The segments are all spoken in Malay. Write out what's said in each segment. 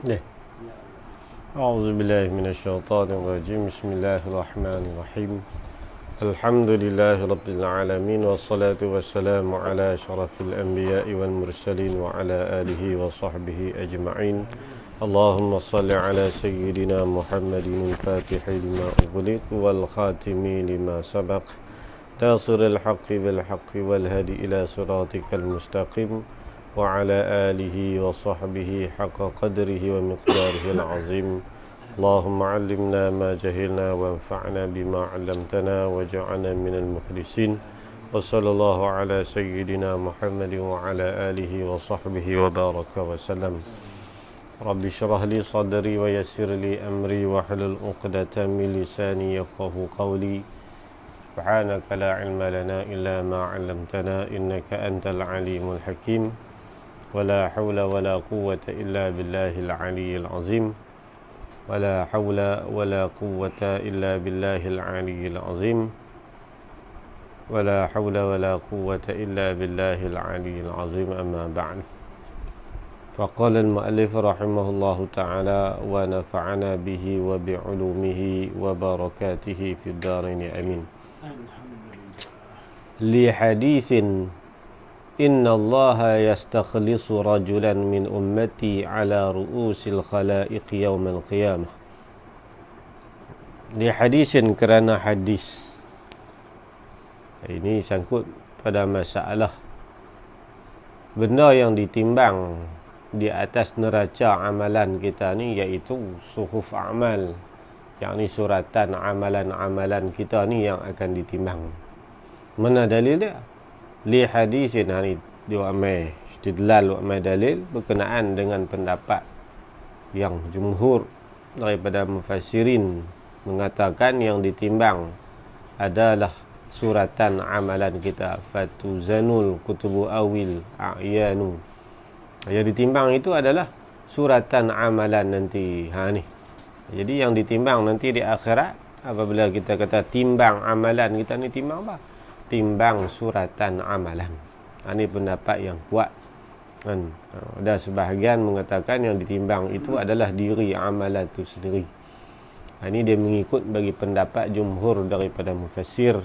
ليه أعوذ بالله من الشيطان الرجيم بسم الله الرحمن الرحيم الحمد لله رب العالمين والصلاة والسلام على أشرف الأنبياء والمرسلين وعلى آله وصحبه أجمعين اللهم صل على سيدنا محمد الفاتح لما أغلق والخاتم لما سبق ناصر الحق بالحق والهدي إلى صراطك المستقيم وعلى آله وصحبه حق قدره ومقداره العظيم اللهم علمنا ما جهلنا وانفعنا بما علمتنا واجعلنا من المخلصين وصلى الله على سيدنا محمد وعلى آله وصحبه وبارك وسلم رب اشرح لي صدري ويسر لي أمري واحلل عقدة من لساني يفقهوا قولي سبحانك لا علم لنا إلا ما علمتنا إنك أنت العليم الحكيم ولا حول ولا قوة إلا بالله العلي العظيم ولا حول ولا قوة إلا بالله العلي العظيم ولا حول ولا قوة إلا بالله العلي العظيم أما بعد فقال المؤلف رحمه الله تعالى ونفعنا به وبعلومه وبركاته في الدارين آمين لحديث إن الله يستخلص رجلا من أمتي على رؤوس الخلائق يوم القيامة. Di hadisin kerana hadis. Ini sangkut pada masalah benda yang ditimbang di atas neraca amalan kita ni, iaitu suhuf amal, yakni suratan amalan-amalan kita ni yang akan ditimbang. Mana dalil dia? Li hadisin, ni dia amai istidlal amai dalil berkenaan dengan pendapat yang jumhur daripada mufassirin mengatakan yang ditimbang adalah suratan amalan kita, fatuzanul kutubu awil a'yanu. Yang ditimbang itu adalah suratan amalan nanti. Ni jadi yang ditimbang nanti di akhirat, apabila kita kata timbang amalan kita ni, timbang apa? Timbang suratan amalan. Ini pendapat yang kuat kan. Ada sebahagian mengatakan yang ditimbang itu adalah diri amalan itu sendiri. Ini dia mengikut bagi pendapat jumhur daripada mufassir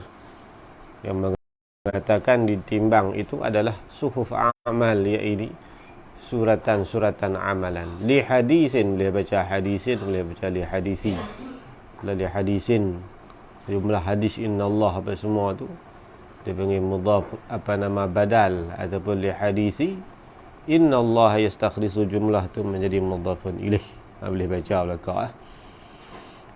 yang mengatakan ditimbang itu adalah suhuf amal, iaitu suratan-suratan amalan. Li hadisin, boleh baca hadisin, boleh baca li hadisi. Kalau li hadisin, jumlah hadis innallah apa semua tu dia panggil mudhaf, apa nama, badal, ataupun li hadisi innallaha yastakhlisu, jumlah tu menjadi mudhafun ilaih. Boleh baca belakang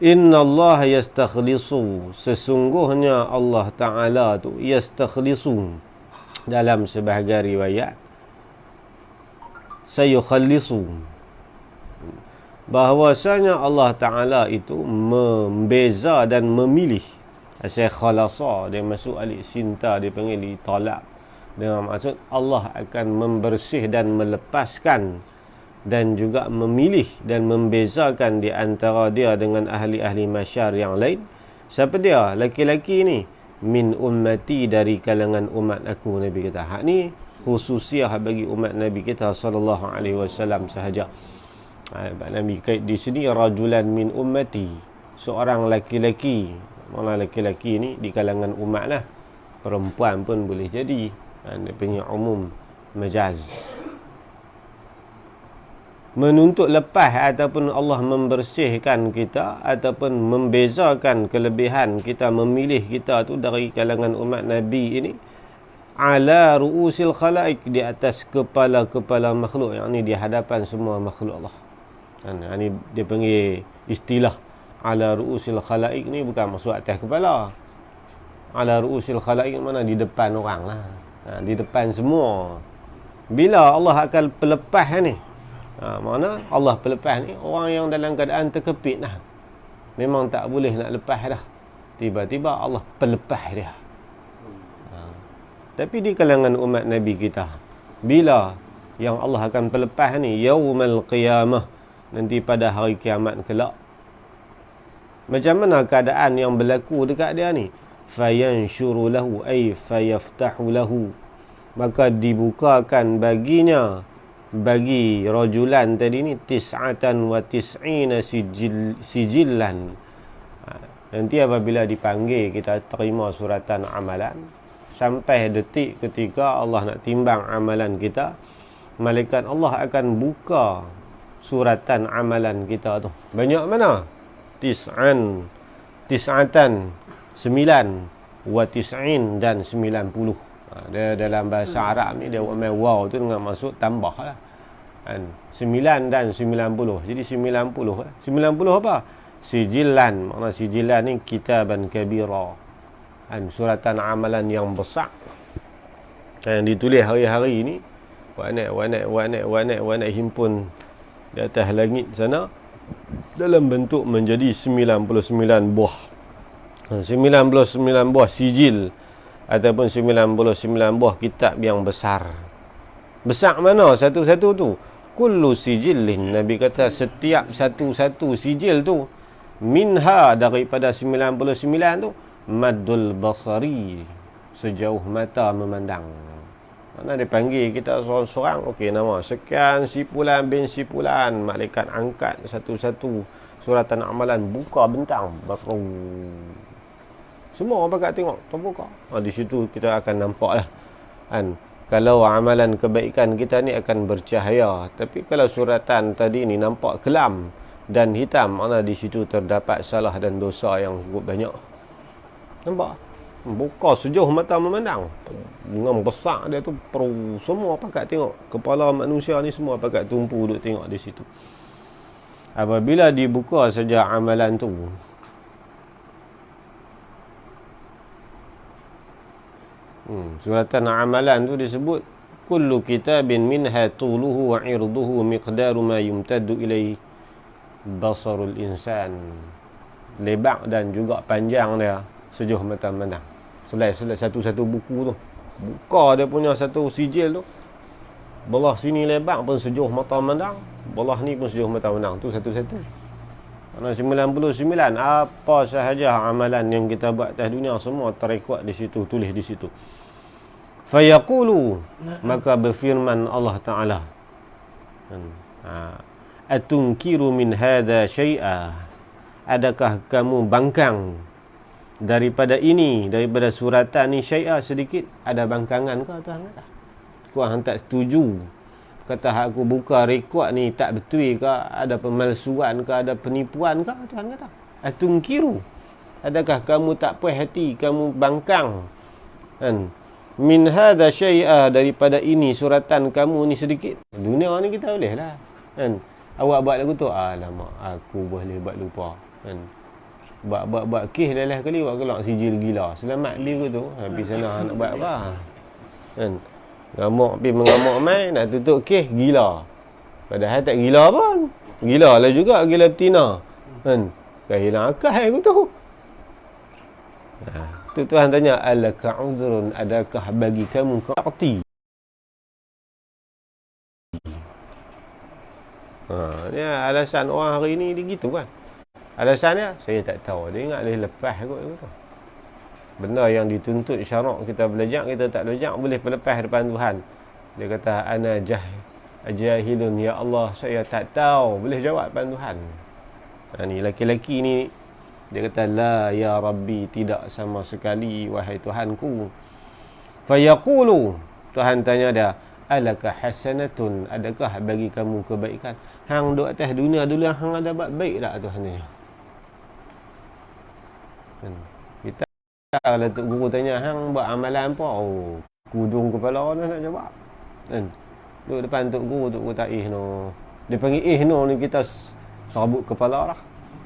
innallaha yastakhlisu, sesungguhnya Allah Ta'ala tu yastakhlisu, dalam sebahagian riwayat sayukhallisu, bahwasanya Allah Ta'ala itu membeza dan memilih. Asyik khalasa, dia masuk alik sinta, dia panggil ditalab, dengan maksud Allah akan membersih dan melepaskan dan juga memilih dan membezakan di antara dia dengan ahli-ahli masyar yang lain. Siapa dia? Laki-laki ni, min ummati, dari kalangan umat aku, Nabi kata. Hak ni khususiah bagi umat Nabi kita sallallahu alaihi wasallam sahaja. Nabi kait di sini rajulan min ummati, seorang laki-laki. Mana laki-laki ni di kalangan umat lah, perempuan pun boleh jadi. Dia punya umum majaz. Menuntut lepas ataupun Allah membersihkan kita ataupun membezakan kelebihan kita, memilih kita tu dari kalangan umat Nabi ini, ala ru'usil khalaik, di atas kepala-kepala makhluk, yang ni di hadapan semua makhluk Allah. Ini dia panggil istilah ala ru'usil khalaik ni, bukan maksud atas kepala. Ala ru'usil khalaik mana? Di depan orang lah. Di depan semua. Bila Allah akan pelepah ni, mana Allah pelepah ni, orang yang dalam keadaan terkepit lah, memang tak boleh nak lepas dah, tiba-tiba Allah pelepah dia. Tapi di kalangan umat Nabi kita, bila yang Allah akan pelepah ni, yaumal qiyamah, nanti pada hari kiamat kelak, macam mana keadaan yang berlaku dekat dia ni? Fayanshuru lahu, ay fayaftahu lahu, maka dibukakan baginya bagi rajulan tadi ni tis'atan wa tis'ina sijillan. Nanti apabila dipanggil kita terima suratan amalan, sampai detik ketika Allah nak timbang amalan kita, malaikat Allah akan buka suratan amalan kita tu. Banyak mana? Tis'atan 9 wa tis'in dan 90. Dia dalam bahasa Arab ni dia buat waw tu dengan maksud tambah lah. 9 dan 90. Jadi 90 lah. 90 apa? Sijillan. Makna sijillan ni kitaban kabira. Suratan amalan yang besar yang ditulis hari-hari ni, wanak himpun di atas langit sana dalam bentuk menjadi 99 buah. 99 buah sijil ataupun 99 buah kitab yang besar. Besar mana satu-satu tu? Kullu sijillin, Nabi kata setiap satu-satu sijil tu, minha daripada 99 tu, maddul basari, sejauh mata memandang. Mana dia panggil kita seorang-seorang, okey, nama sekian sipulan bin sipulan, malaikat angkat satu-satu suratan amalan, buka bentang, baru semua orang pakat tengok, terbuka. Di situ kita akan nampak lah kan, kalau amalan kebaikan kita ni akan bercahaya. Tapi kalau suratan tadi ni nampak kelam dan hitam, mana di situ terdapat salah dan dosa yang cukup banyak. Nampak? Buka sejauh mata memandang. Dengan besar dia tu, perlu semua pakat tengok. Kepala manusia ni semua pakat tumpu duk tengok di situ. Apabila dibuka saja amalan tu, suratan amalan tu disebut kullu kitabin minha tuluhu wa irduhu miqdaru ma yumtaddu ilaihi basarul insan. Lebar dan juga panjang dia sejauh mata memandang. Selai satu-satu buku tu, buka dia punya satu sijil tu, belah sini lebar pun sejauh mata memandang, belah ni pun sejauh mata memandang. Tu satu-satu. Mana 99 apa sahaja amalan yang kita buat atas dunia, semua terekod di situ, tulis di situ. Fayaqulu, maka berfirman Allah Ta'ala, atunkiru min hadha syai'a, adakah kamu bangkang daripada ini, daripada suratan ni, syai'a sedikit? Ada bangkangan ke Tuhan kata? Kau hang tak setuju, kata aku buka rekod ni tak betul ke, ada pemalsuan ke, ada penipuan ke? Tuhan kata, atunkiru, adakah kamu tak puas hati, kamu bangkang kan, min hadha syai'a, daripada ini suratan kamu ni sedikit. Dunia ni kita boleh lah kan, awak buat lagu tu, alamak aku boleh buat lupa kan, buat kes dah kali awak kelak sijil gila, selamat dia tu, habis sana nak buat apa kan, ngamuk pergi mengamuk mai, nak tutup kes gila, padahal tak gila pun, gila lah juga, gila betina kan, dah hilang akal aku tu. Tu Tuhan tanya, alaka uzrun, adakah bagi kamu kerti? Ni alasan orang hari ni dia gitu kan. Alasannya saya tak tahu, dia ingat boleh lepas kot tu. Benda yang dituntut syarak kita belajar, kita tak belajar, boleh lepas depan Tuhan. Dia kata ana jahilun, ya Allah saya tak tahu, boleh jawab depan Tuhan. Ni laki-laki ni dia kata, la ya Rabbi, tidak sama sekali wahai Tuhanku. Fayaqulu, Tuhan tanya dia, alaka hasanatun, adakah bagi kamu kebaikan? Hang duduk atas dunia dulu, hang ada buat baik tak? Tuhan tanya. Kita kalau Tok Guru tanya, hang buat amalan apa? Oh, kudung kepala nak jawab kan. Duduk depan Tok Guru tak no. Dia panggil no ni, kita serabut kepala lah.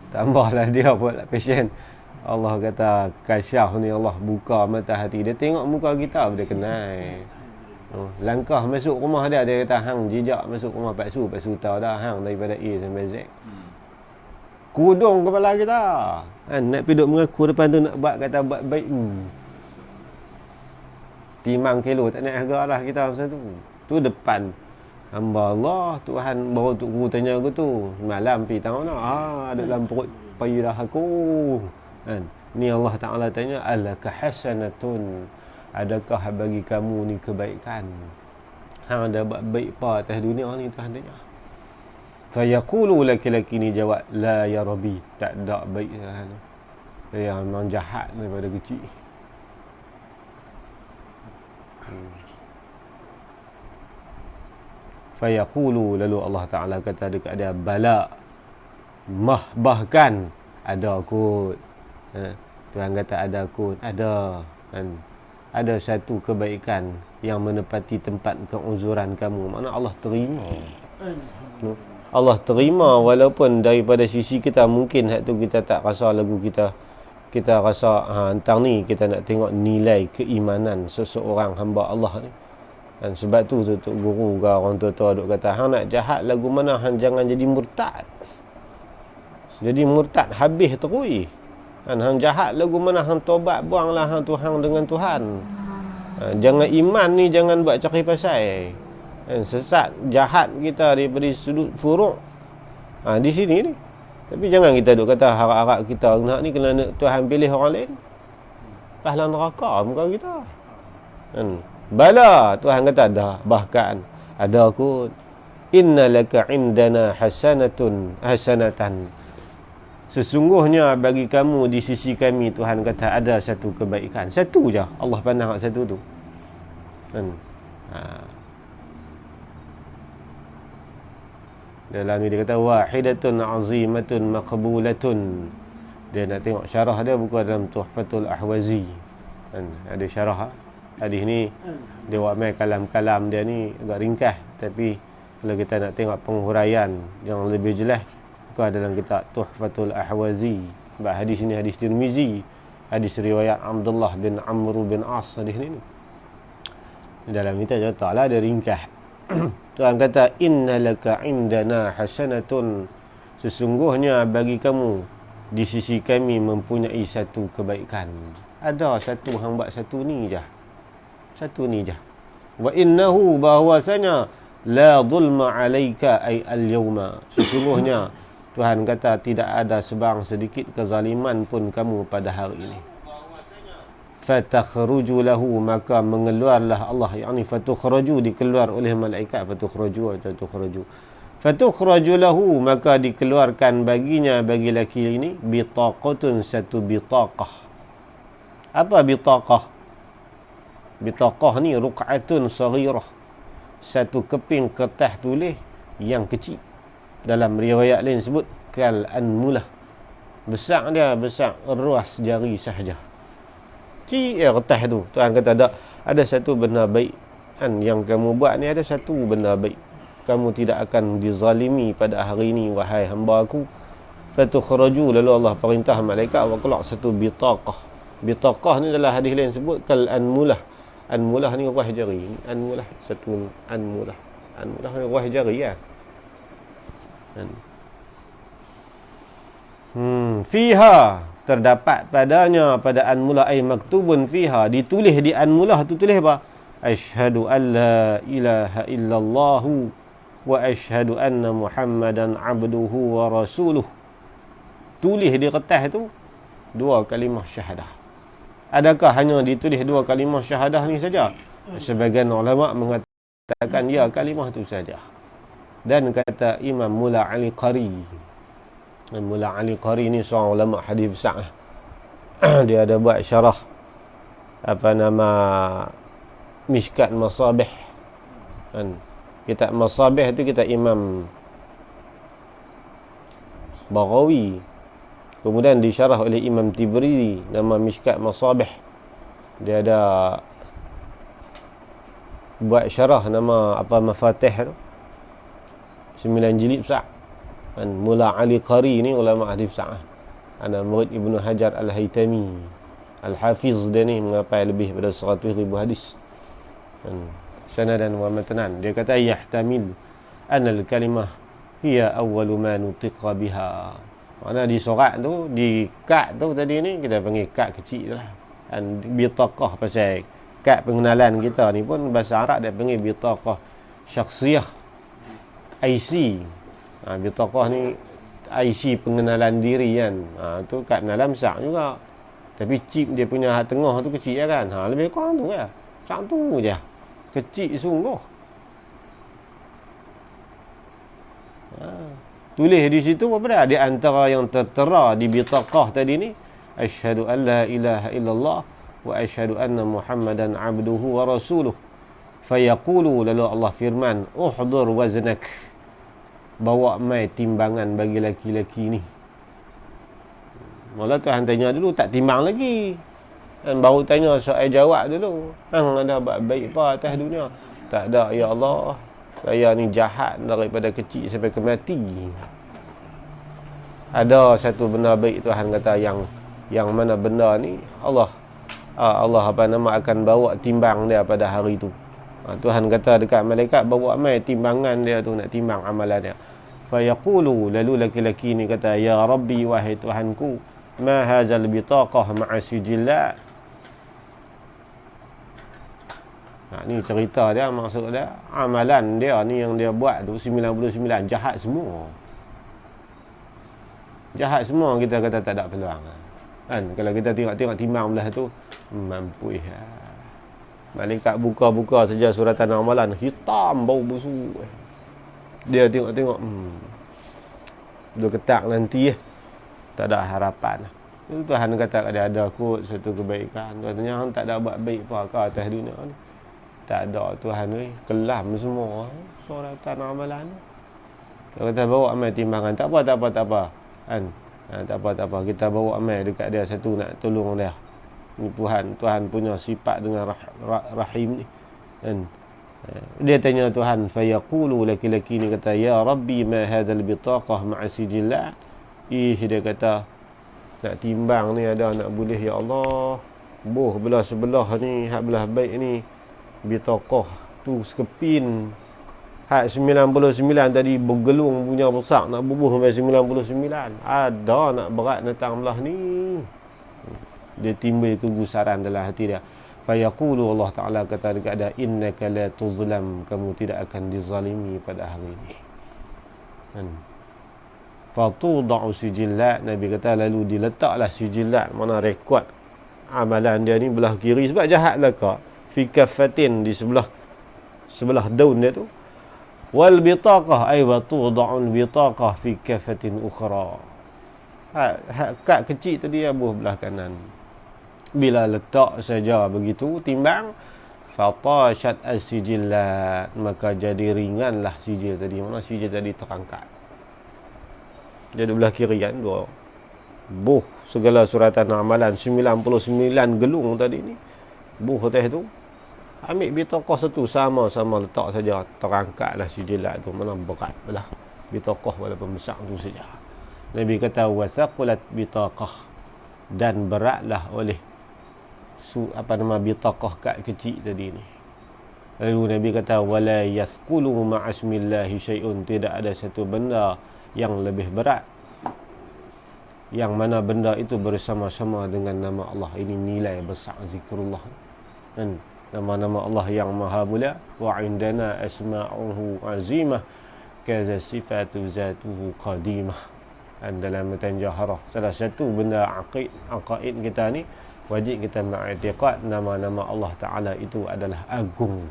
Tambahlah dia pula pasien. Allah kata kasyaf ni, Allah buka mata hati. Dia tengok muka kita, dia kenal. Langkah masuk rumah dia, dia kata hang jejak masuk rumah Pak Su tahu dah hang daripada A sampai Z. Kudung kepala kita kan, nak pergi duduk mengaku depan tu, nak buat kata buat baik, timang kilo tak naik harga lah kita masa tu. Tu depan hamba Allah, Tuhan baru Tok Guru tanya aku tu, malam pergi tengok nak, ada dalam perut payudah aku kan. Ni Allah Ta'ala tanya, alaka hasanatun, adakah bagi kamu ni kebaikan? hang ada buat baik apa atas dunia ni Tuhan tanya. Fayaqulu laki-laki ni jawab, la ya Rabbi, tak ada baik Tuhan. Dia memang jahat daripada kecil. Fayaqulu, lalu Allah Ta'ala kata dekat dia, bala, bahkan ada kot. Tuhan kata ada kot, ada kan. Ada satu kebaikan yang menepati tempat keuzuran kamu. Mana Allah terima. Allah terima walaupun daripada sisi kita mungkin hak tu kita tak rasa lagu kita rasa hantar ni kita nak tengok nilai keimanan seseorang hamba Allah ni. Dan sebab tu tok guru ke orang tua-tua duk kata hang nak jahat lagu mana hang jangan jadi murtad. Jadi murtad habis terus. Dan hang jahat lagu mana hang tobat buanglah hang Tuhan dengan Tuhan. Jangan iman ni jangan buat cari pasal. Sesat jahat kita daripada sudut furuk di sini ni. Tapi jangan kita duk kata harap-harap kita nak ni kena Tuhan pilih orang lain. Pahala neraka muka kita. Bala, Tuhan kata ada, bahkan ada kot. Innalaka indana hasanatan. Sesungguhnya bagi kamu di sisi kami Tuhan kata ada satu kebaikan. Satu je Allah pandang satu tu. Dalam ni dia kata wahidatun azimatun maqbulatun. Dia nak tengok syarah dia buku dalam Tuhfatul Ahwazi. Ada syarah hadis ni. Dia buat main kalam-kalam dia ni agak ringkas, tapi kalau kita nak tengok penghuraian yang lebih jelas buku dalam kitab Tuhfatul Ahwazi. Sebab hadis ni hadis Tirmizi, hadis riwayat Abdullah bin Amr bin As hadis ni. Dalam kita letaklah dia ringkas. Tuhan kata innalaka indana hasanatun, sesungguhnya bagi kamu di sisi kami mempunyai satu kebaikan. Ada satu hang buat satu ni je. Satu ni je. Wa innahu, bahwasanya la zulma alayka ay al-yawma, sesungguhnya Tuhan kata tidak ada sebarang sedikit kezaliman pun kamu pada hari ini. Fatakhruju lahu, maka mengeluarlah Allah, yakni fatukhraju, dikeluar oleh malaikat, fatukhraju atau tukhraju. Fatukhraju lahu, maka dikeluarkan baginya, bagi laki ini, bitaqatun, satu bitaqah. Apa bitaqah? Bitaqah ni ruq'atun saghirah, satu keping kertas tulis yang kecil. Dalam riwayat lain sebut kal anmulah, besar dia besar ruas jari sahaja. Kertas tu Tuhan kata ada satu benda baik yang kamu buat ni, ada satu benda baik, kamu tidak akan dizalimi pada hari ini wahai hamba aku. Fatukhraju, lalu Allah perintah malaikat wa keluar satu bitaqah. Bitaqah ni dalam hadis lain sebut kal anmulah. Anmulah ni ruas jari. Anmulah, satu anmulah. Anmulah ni ruas jari ya. Fiha, terdapat padanya, pada anmulah ay maktubun fiha, ditulis di anmulah tu tulis apa? Asyhadu an la ilaha illallah wa asyhadu anna Muhammadan abduhu wa rasuluh. Tulis di kertas tu dua kalimah syahadah. Adakah hanya ditulis dua kalimah syahadah ni saja? Sebagian ulama mengatakan ya, kalimah tu saja. Dan kata Imam Mula Ali Qari, Mula Ali Qari ni seorang ulama hadis besar. Dia ada buat syarah apa nama Mishkat Masabih. Kitab Masabih tu kitab Imam Baghawi. Kemudian disyarah oleh Imam Tibridi, nama Mishkat Masabih. Dia ada buat syarah nama apa Mafatih tu, 9 jilid besar. Mula Ali Qari ni ulama hadis besar. Ana murid Ibnu Hajar Al-Haytami. Al-Hafiz dia ni mengapai lebih daripada 100,000 hadis. Sanadan wa matanan. Dia kata yahtamil anal kalimah hiya awwalu ma nutiqa biha. Mana di sorat tu, di kad tu tadi ni kita panggil kad kecil lah. Dan bitaqah, pasal kad pengenalan kita ni pun bahasa Arab dia panggil bitaqah syakhsiyah, IC. Bitaqah ni IC pengenalan diri kan. Tu kad pengenalan besar juga. Tapi chip dia punya tengah tu kecil kan. Lebih kurang tu ya. Macam tu je. Kecil sungguh. Tulis di situ apa dah? Di antara yang tertera di bitaqah tadi ni, asyhadu an la ilaha illallah wa asyhadu anna Muhammadan abduhu wa rasuluh. Fayaqulu, lalu Allah firman, uhdur waznak, bawa mai timbangan bagi laki-laki ni. Mula Tuhan tanya dulu, tak timbang lagi. Dan baru tanya soal jawab dulu. Hang ada buat baik apa atas dunia? Tak ada, ya Allah. Saya ni jahat daripada kecil sampai ke mati. Ada satu benda baik Tuhan kata yang mana benda ni Allah akan bawa timbang dia pada hari tu. Tuhan kata dekat malaikat, bawa mai timbangan dia tu, nak timbang amalan dia. Fa yaqulu, lalu laki-laki ni kata, ya Rabbi, wahai Tuhanku, ma hadzal bitaqah ma'a sijillat. Ni cerita dia, maksud dia amalan dia ni yang dia buat tu 99 jahat semua. Jahat semua, kita kata tak ada peluang kan. Kalau kita tengok timbang belah tu, mampu ya. Malaikat buka saja suratan amalan, hitam bau busuk. Dia tengok dia ketak nanti tak ada harapan. Tuhan kata ada kot satu kebaikan. Katanya hang tak ada buat baik apa ke atas dunia ni. Tak ada Tuhan ni, kelam semua suratan amalan. Dia kata bawa amal timbangan, tak apa kan. Tak apa, kita bawa amal dekat dia satu, nak tolong dia. Ni Tuhan punya sifat dengan rahim ni kan. Dia tanya Tuhan, fayaqulu, laki-laki ni kata, ya Rabbi, ma hadzal bitaqah ma'a sijillat. Dia kata, nak timbang ni ada nak boleh, ya Allah. Belah sebelah ni, hak belah baik ni, bitaqah tu sekepin. Hak 99 tadi bergelung punya besar, nak bubuh sampai 99. Ada nak berat datang belah ni. Dia timbul kegusaran dalam hati dia. Fayaqulu, Allah Ta'ala kata dekat dia, innaka la tuzlam, kamu tidak akan dizalimi pada hari ini kan. Fatuda'u sijillat, Nabi kata lalu diletaklah sijillat, mana rekod amalan dia ni belah kiri, sebab jahat lah kak, fi kaffatin, di sebelah daun dia tu. Wal bitaqah ay wa tuda'un bitaqah fi kaffatin ukhra. Kad kecil tadi abuh belah kanan. Bila letak saja begitu timbang, fatashat as-sijillat, maka jadi ringanlah sijil tadi. Mana sijil tadi terangkat. Dia belah kiri kan, dua buh segala suratan amalan 99 gelung tadi ni. Buh atas tu. Ambil bitaqah satu, sama-sama letak saja, terangkatlah sijillat tu. Mana berat belah bitaqah walaupun besar tu saja. Nabi kata wasaqulat bitaqah, dan beratlah oleh bitaqah kad kecil tadi ni. Lalu Nabi kata wala yathqulu ma'asmillahi syai'un, tidak ada satu benda yang lebih berat yang mana benda itu bersama-sama dengan nama Allah. Ini nilai besar zikrullah kan. Nama-nama Allah yang maha mulia, wa indana asma'uhu azimah kaza sifatu zatuhu qadimah. Dan dalam matan jaharah, salah satu benda aqaid kita ni, wajib kita mengiktikad nama-nama Allah Ta'ala itu adalah agung.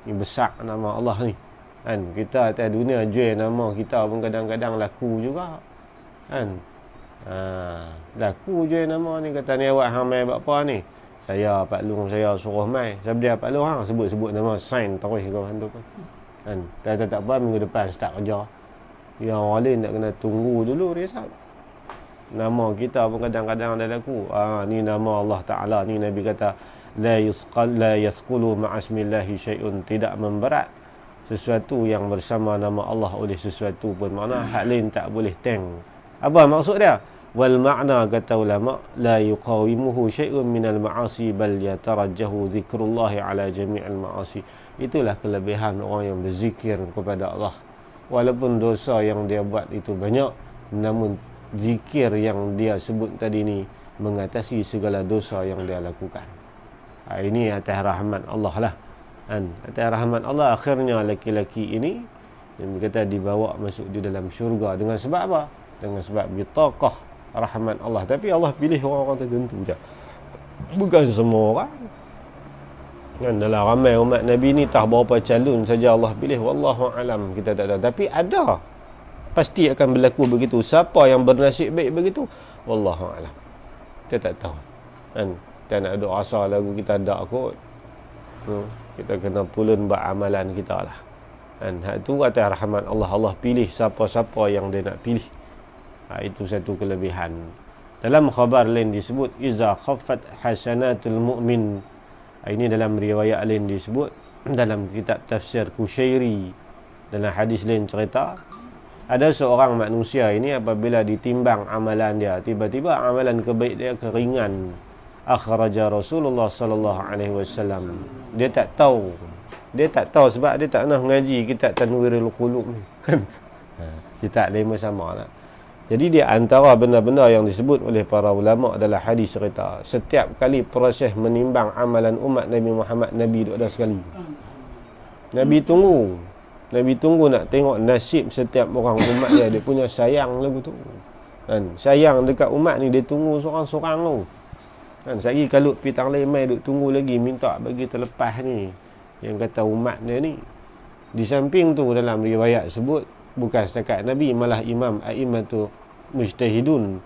Ini besar nama Allah ni kan. Kita atas dunia jual nama kita pun kadang-kadang laku juga kan. Laku jual nama ni, kata ni awak hang mai buat apa ni? Saya Pak Long, saya suruh mai. Siapa dia Pak Long hang? Sebut nama, sign terus kau hantu kan. Dah tak apa, minggu depan start kerja. Yang orang lain nak kena tunggu dulu risau. Nama kita pun kadang-kadang ada laku. Ni nama Allah Ta'ala ni. Nabi kata la yasqulu ma'asmillahi syai'un, tidak memberat sesuatu yang bersama nama Allah oleh sesuatu pun. Makna hak lain tak boleh teng. Apa maksud dia? Wal ma'na, kata ulama, la yuqawimuhu syai'un minal ma'asi bal yatarajjahu zikrullahi ala jami'il ma'asi. Itulah kelebihan orang yang berzikir kepada Allah. Walaupun dosa yang dia buat itu banyak, namun zikir yang dia sebut tadi ni mengatasi segala dosa yang dia lakukan. Ini atas rahmat Allah lah kan. Atas rahmat Allah, akhirnya laki-laki ini yang kata dibawa masuk di dalam syurga. Dengan sebab apa? Dengan sebab bitaqah rahmat Allah. Tapi Allah pilih orang-orang tertentu je, bukan semua orang kan. Dalam ramai umat Nabi ni tak berapa calon saja Allah pilih, wallahu alam, kita tak tahu. Tapi ada pasti akan berlaku begitu. Siapa yang bernasib baik begitu? Wallahu a'lam. Kita tak tahu. Kan? Kita nak doa asal lagu kita tak kot. Kita kena pulun buat amalan kita lah. Dan hak tu atas rahmat Allah. Allah pilih siapa-siapa yang dia nak pilih. Itu satu kelebihan. Dalam khabar lain disebut iza khaffat hasanatul mu'min. Ini dalam riwayat lain disebut dalam kitab tafsir Kushairi. Dalam hadis lain cerita ada seorang manusia ini apabila ditimbang amalan dia, tiba-tiba amalan kebaik dia keringan. Akhraja Rasulullah sallallahu alaihi wasallam. Dia tak tahu sebab dia tak pernah mengaji kitab Tanwirul Qulub ni. Kitab lain sama lah. Jadi dia antara benda-benda yang disebut oleh para ulama adalah hadis cerita. Setiap kali proses menimbang amalan umat Nabi Muhammad, Nabi duk ada sekali. Nabi tunggu nak tengok nasib setiap orang umat dia. Dia punya sayang lagu tu. Kan? Sayang dekat umat ni dia tunggu seorang-seorang tu. Kan? Sehari kalut pitang lemai duk tunggu lagi minta bagi terlepas ni. Yang kata umat dia ni. Di samping tu dalam riwayat sebut bukan setakat Nabi, malah imam a'immatu mujtahidun,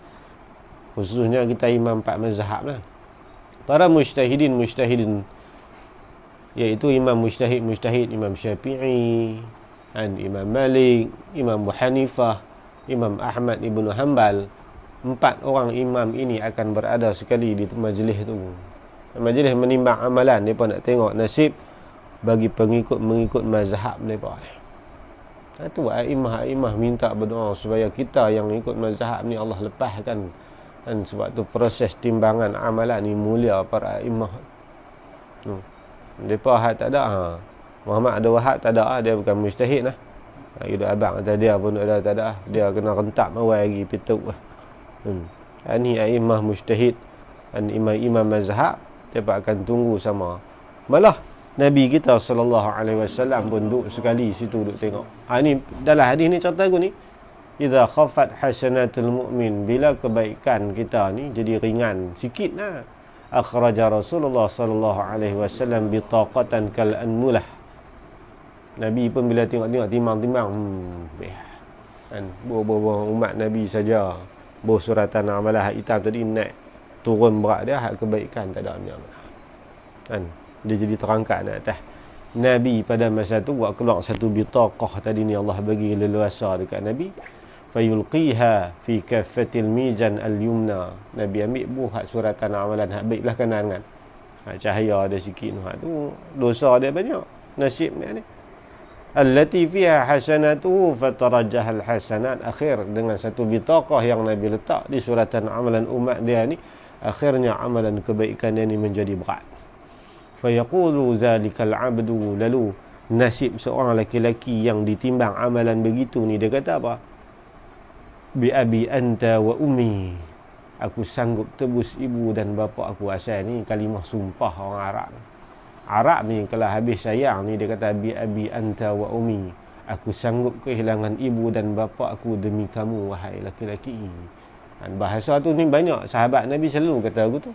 khususnya kita imam 4 mazhab lah. Para mujtahidin iaitu imam mujtahid Imam Syafi'i, dan Imam Malik, Imam Abu Hanifah, Imam Ahmad Ibn Hanbal. 4 orang imam ini akan berada sekali di majlis tu. Majlis menimbang amalan, mereka nak tengok nasib bagi pengikut-mengikut mazhab mereka. Itu a'imah minta berdoa supaya kita yang ikut mazhab ni Allah lepaskan. Dan sebab tu proses timbangan amalan ni mulia para a'imah. Mereka hak tak ada. Muhammad Abdul Wahab tak ada. Dia bukan mujtahid lah. Hidup abang kata dia pun ada tak ada. Dia kena rentak awal lagi pituk lah. Ini a'imah mujtahid dan imam mazhab, mereka akan tunggu sama. Malah Nabi kita sallallahu alaihi wasallam pun duduk sekali situ duduk tengok. Ni dalam hadis ni cerita aku ni, idza khaffat hasanatul mu'min, bila kebaikan kita ni jadi ringan sikitlah. Akhraja Rasulullah sallallahu alaihi wasallam bitaqatan kal anmulah. Nabi pun bila tengok timbang-timbang, kan buah umat Nabi saja. Buah suratan amalah hitam tadi naik turun berat dia, hak kebaikan tak ada mana. Kan dia jadi terangkat nak atas. Nabi pada masa tu buat keluar satu bitaqah tadi ni, Allah bagi leluasa dekat Nabi. Fayulqiha fi kaffatil mizan al-yumna. Nabi ambil buah suratan amalan hak baik belah kanan kan. Cahaya ada sikit hak tu, dosa dia banyak. Nasib ni. Allati fiha hasanatuhu fatarajjahal hasanat. Akhir dengan satu bitaqah yang Nabi letak di suratan amalan umat dia ni, akhirnya amalan kebaikan dia ni menjadi berat. Fayaqulu zalikal abdu, lalu nasib seorang laki-laki yang ditimbang amalan begitu ni, dia kata apa? Bi abi anta wa ummi, aku sanggup tebus ibu dan bapa aku. Asal ni kalimah sumpah orang Arab ni kalau habis sayang ni dia kata bi abi anta wa ummi, aku sanggup kehilangan ibu dan bapa aku demi kamu wahai laki-laki. Dan bahasa tu ni banyak sahabat Nabi selalu kata aku tu.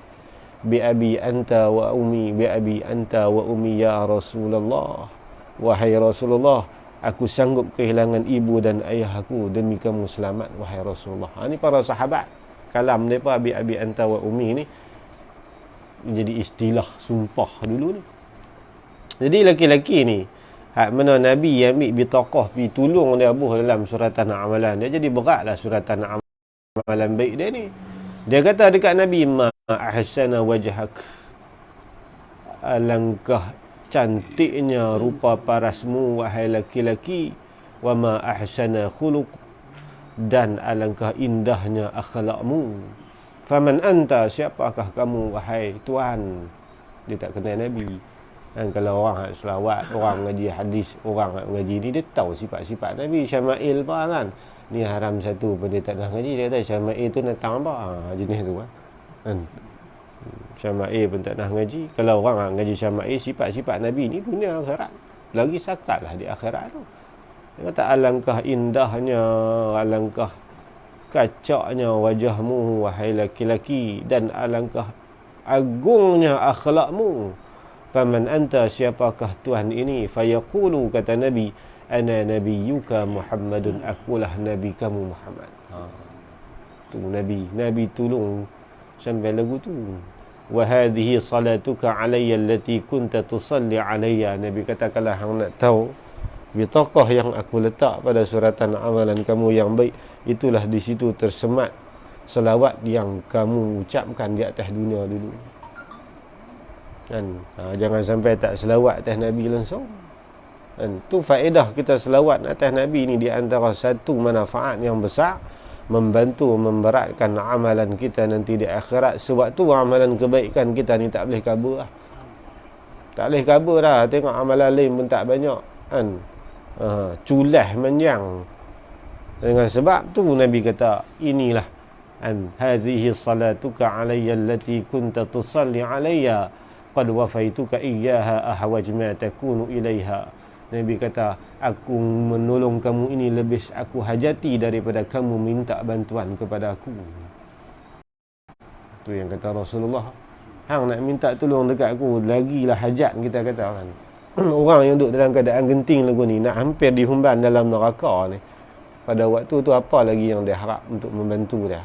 Bi abi anta wa ummi, bi abi anta wa ummi ya Rasulullah, wahai Rasulullah, aku sanggup kehilangan ibu dan ayah aku demi kamu selamat wahai Rasulullah. Ni para sahabat kalam mereka bi abi anta wa ummi ni menjadi istilah sumpah dulu ni. Jadi laki-laki ni hak mana Nabi ambil bitaqah pi tolong dia buh dalam suratan amalan dia, jadi beratlah suratan amalan baik dia ni. Dia kata dekat Nabi, ma ahsana wajhak, alangkah cantiknya rupa parasmu wahai laki-laki, wa ma ahsana khuluq, dan alangkah indahnya akhlakmu. Faman anta, siapakah kamu wahai tuan? Dia tak kenal Nabi. Dan kalau orang selawat, orang ngaji hadis, orang ngaji ni, dia tahu sifat-sifat Nabi. Syama'il apa kan, ni haram satu pun dia tak nak ngaji. Dia kata Syama'il tu datang apa, jenis tu kan. Syama'il pun tak nak ngaji. Kalau orang ngaji Syama'il, sifat-sifat Nabi ni dunia akhirat, lagi sakat lah di akhirat tu. Dia kata alangkah indahnya, alangkah kacaknya wajahmu wahai laki-laki, dan alangkah agungnya akhlakmu. Faman anta, siapakah Tuhan ini? Fayaqulu, kata Nabi, ana nabiyyuka Muhammadun, akulah nabi kamu Muhammad. Tu nabi tolong sampai lagu tu. Wa hadhihi salatuka alayya allati kunta tusalli alayya. Nabi kata, kalau hang nak tahu bitaqah yang aku letak pada suratan amalan kamu yang baik, itulah di situ tersemat selawat yang kamu ucapkan di atas dunia dulu. Kan? Jangan sampai tak selawat atas Nabi langsung. Kan? Tu faedah kita selawat atas Nabi ni, di antara satu manfaat yang besar, membantu memberatkan amalan kita nanti di akhirat. Sebab tu amalan kebaikan kita ni tak boleh kabur lah. Tak boleh kabur dah. Tengok amalan lain pun tak banyak, kan? Culah manjang. Dengan sebab tu Nabi kata, inilah an hadhihi salatuka alayya allati kunta tusalli alayya qad wafaituka iyyaha ahwaj ma takunu ilaiha. Nabi kata, aku menolong kamu ini lebih aku hajati daripada kamu minta bantuan kepada aku. Tu yang kata Rasulullah. Hang nak minta tolong dekat aku, lagilah hajat, kita kata kan. Orang yang duduk dalam keadaan genting lagu ni, nak hampir dihumban dalam neraka ni, pada waktu tu apa lagi yang dia harap untuk membantu dia?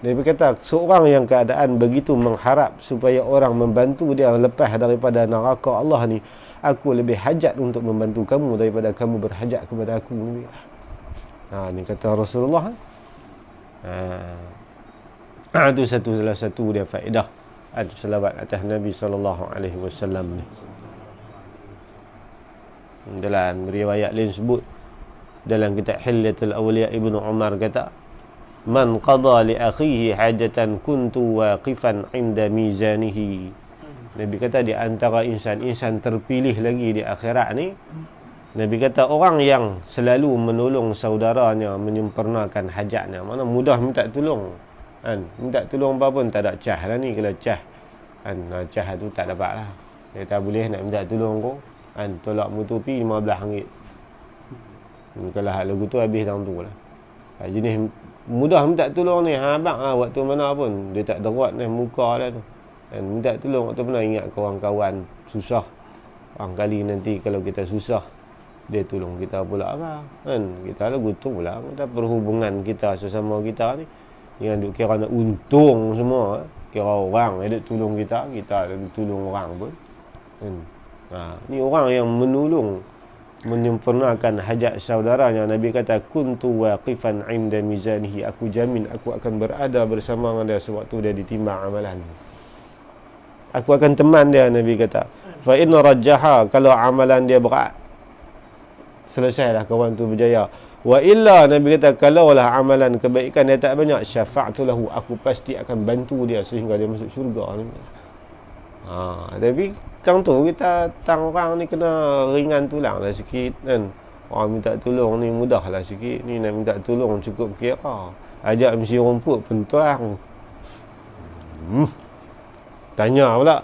Dia berkata, seorang yang keadaan begitu mengharap supaya orang membantu dia lepas daripada neraka Allah ni, aku lebih hajat untuk membantu kamu daripada kamu berhajat kepada aku. Ni kata Rasulullah. Itu salah satu dia faedah selawat atas Nabi SAW ni. Dalam riwayat lain sebut, dalam kitab Hilyatul Awliya, Ibnu Umar kata, man qada li akhihi hajatan kuntu waqifan inda mizanihi. Nabi kata, di antara insan terpilih lagi di akhirat ni, Nabi kata, orang yang selalu menolong saudaranya menyempurnakan hajatnya. Mana mudah minta tolong, kan? Minta tolong apa pun tak ada cah lah ni. Kalau cah, kan, cah tu tak dapat lah. Dia tak boleh nak minta tolong kau, kan? Tolak mutupi RM15. Kalau hal lagu tu habis dalam tu lah. Jenis mudah minta tolong ni, abang waktu mana pun dia tak derat ni muka lah tu. Dan minta tolong waktu pernah ingat kawan-kawan susah. Barangkali nanti kalau kita susah, dia tolong kita pula kan. Kita lagu tu pula, kita perhubungan kita sesama kita ni, yang duk kira nak untung semua. Kira orang dia duk tolong kita tolong orang pun kan. Ni orang yang menolong, menyempurnakan hajat saudaranya. Nabi kata, kuntu waqifan inda mizanihi, aku jamin aku akan berada bersama dengan dia sewaktu dia ditimbang amalan. Aku akan teman dia, Nabi kata. Fa in rajjaha, kalau amalan dia berat, selesailah kawan tu berjaya. Wa illa, Nabi kata, kalaulah amalan kebaikan dia tak banyak, syafa'tu lahu, aku pasti akan bantu dia sehingga dia masuk syurga. Tapi kang tu kita tang orang ni kena ringan tulang lah sikit kan. Orang minta tolong ni mudah lah sikit, ni nak minta tolong cukup kira ajak mesti rumput pun tuang. Tanya pula,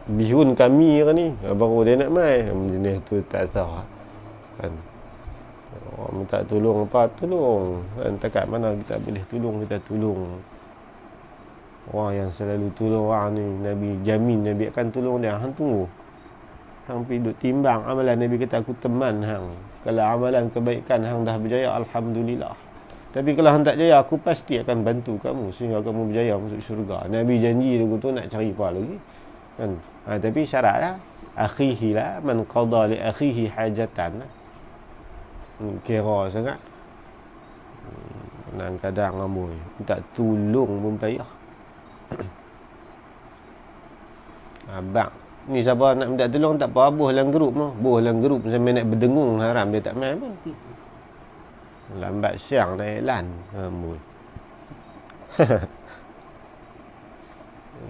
bihun kami ke ni, baru dia nak mai. Jenis tu tak sah kan. Orang minta tolong apa, tolong kan. Takat mana kita boleh tolong, kita tolong. Orang yang selalu tolong orang ni, Nabi jamin Nabi akan tolong dia. Hang tunggu, hang pergi duk timbang amalan, Nabi kata, aku teman hang. Kalau amalan kebaikan hang dah berjaya, Alhamdulillah. Tapi kalau hang tak jaya, aku pasti akan bantu kamu sehingga kamu berjaya masuk syurga. Nabi janji lagu tu, nak cari apa lagi kan. Tapi syarat lah, akhihi lah, man qada li akhihi hajatan lah. Kira sangat. Kadang-kadang amboi minta tolong pun payah. Abang ni siapa nak minta tolong tak apa, boh dalam grup mah. Boh dalam grup sampai nak berdengung haram dia tak main pun. Lambat siang dah iklan. Amboi.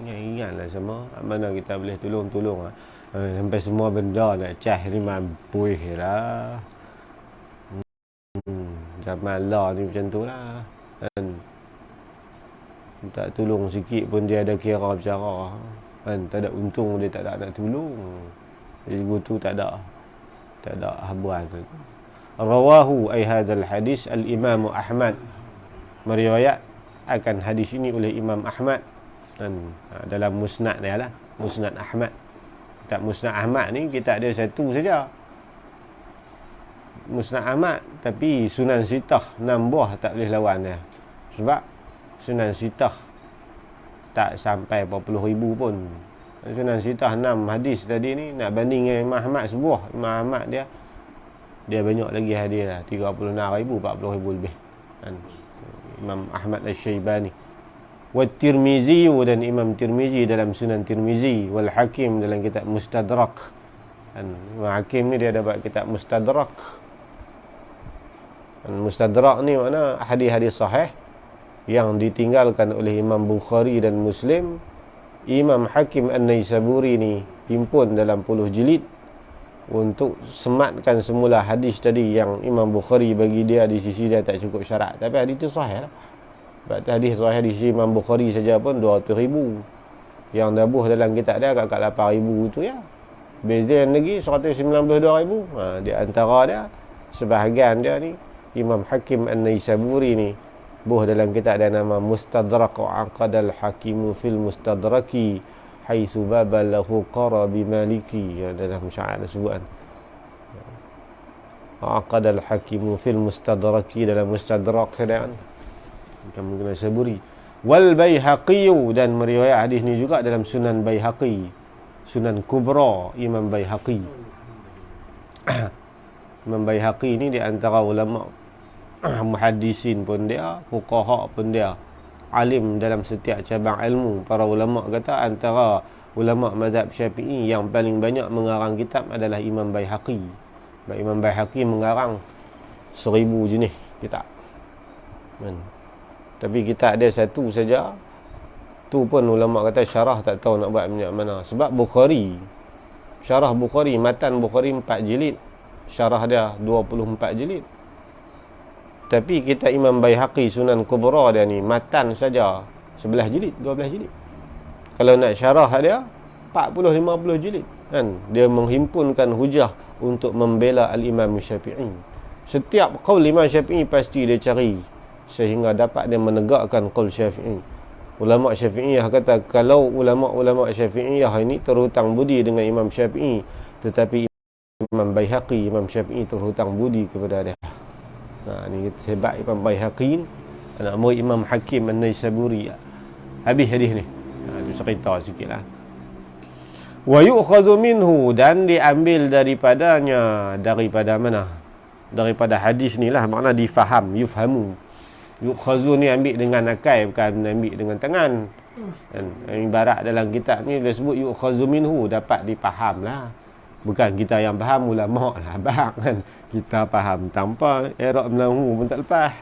Ingatlah sama mana kita boleh tolong-tolong. Sampai semua benda nak cah ni mampuih lah. Zaman lah ni macam tu lah kan. Tak tolong sikit pun dia ada kira bercara kan. Tak ada untung, dia tak ada nak tolong. Jadi tu tak ada habuan. Rawahu ay hadzal hadis al-Imam Ahmad, meriwayat akan hadis ini oleh Imam Ahmad kan. Dalam musnad dia lah, Musnad Ahmad. Tak Musnad Ahmad ni kita ada satu saja. Musnad Ahmad, tapi Sunan Sitah 6 buah tak boleh lawan dia. Sebab Sunan Sitah tak sampai berapa puluh ribu pun. Sunan Sitah 6 hadis tadi ni nak banding dengan Imam Ahmad sebuah. Imam Ahmad dia banyak lagi hadis lah, 36,000, 40,000 lebih kan. Imam Ahmad Al-Syaibani, wa Tirmizi, dan Imam Tirmizi dalam Sunan Tirmizi, wal Hakim dalam kitab Mustadrak kan. Imam Hakim ni dia ada buat kitab Mustadrak. Mustadrak ni makna hadis-hadis sahih yang ditinggalkan oleh Imam Bukhari dan Muslim. Imam Hakim An-Naisaburi ni himpun dalam 10 jilid untuk sematkan semula hadis tadi yang Imam Bukhari bagi dia di sisi dia tak cukup syarat. Tapi hadis tu sahih lah. Sebab hadis sahih di sisi Imam Bukhari saja pun 200,000. Yang dabuh dalam kitab dia kat 8,000 tu ya. Beza lagi 192,000. Di antara dia, sebahagian dia ni Imam Hakim An-Naisaburi ni buh dalam kitab dia nama Mustadrak, aqadal hakimu fil mustadraki haitsu babalahu qara bi maliki. Dalam syair disebutkan aqadal hakimu fil mustadraki, dalam mustadrak dia kan Imam An-Naisaburi. Wal Baihaqi, dan meriwayat hadis ni juga dalam Sunan Baihaqi, Sunan Kubra Imam Baihaqi. Imam Baihaqi ni di antara ulama muhaddisin pun dia, fuqaha pun dia, alim dalam setiap cabang ilmu. Para ulama kata antara ulama mazhab Syafi'i yang paling banyak mengarang kitab adalah Imam Baihaqi. Imam Baihaqi mengarang 1000 jenis kitab. Tapi kitab dia satu saja, tu pun ulama kata syarah tak tahu nak buat banyak mana. Sebab Bukhari, syarah Bukhari, matan Bukhari 4 jilid, syarah dia 24 jilid. Tapi kita Imam Baihaqi Sunan Kubra dia ni matan saja 11 jilid, 12 jilid. Kalau nak syarah dia 40-50 jilid kan. Dia menghimpunkan hujah untuk membela Al-Imam Syafi'i. Setiap qaul Imam Syafi'i pasti dia cari sehingga dapat dia menegakkan qaul Syafi'i. Ulama Syafi'iyah kata kalau ulama-ulama Syafi'iyah ini terhutang budi dengan Imam Syafi'i, tetapi Imam Baihaqi, Imam Syafi'i terhutang budi kepada dia. Ni sebab Imam Baihaqi anak murid Imam Hakim An-Naisaburi. Habis hadis ni. Cerita sikitlah. Wa yu'khadhu minhu, dan diambil daripadanya, daripada mana? Daripada hadis ni lah, makna difaham, yufhamu. Yu'khadhu ni ambil dengan akal, bukan ambil dengan tangan. Dan ibarat dalam kitab ni dia sebut yu'khadhu minhu, dapat dipaham lah. Bukan kita yang faham, ulama lah abang kan. Kita faham tanpa Arab Melayu pun tak lepas.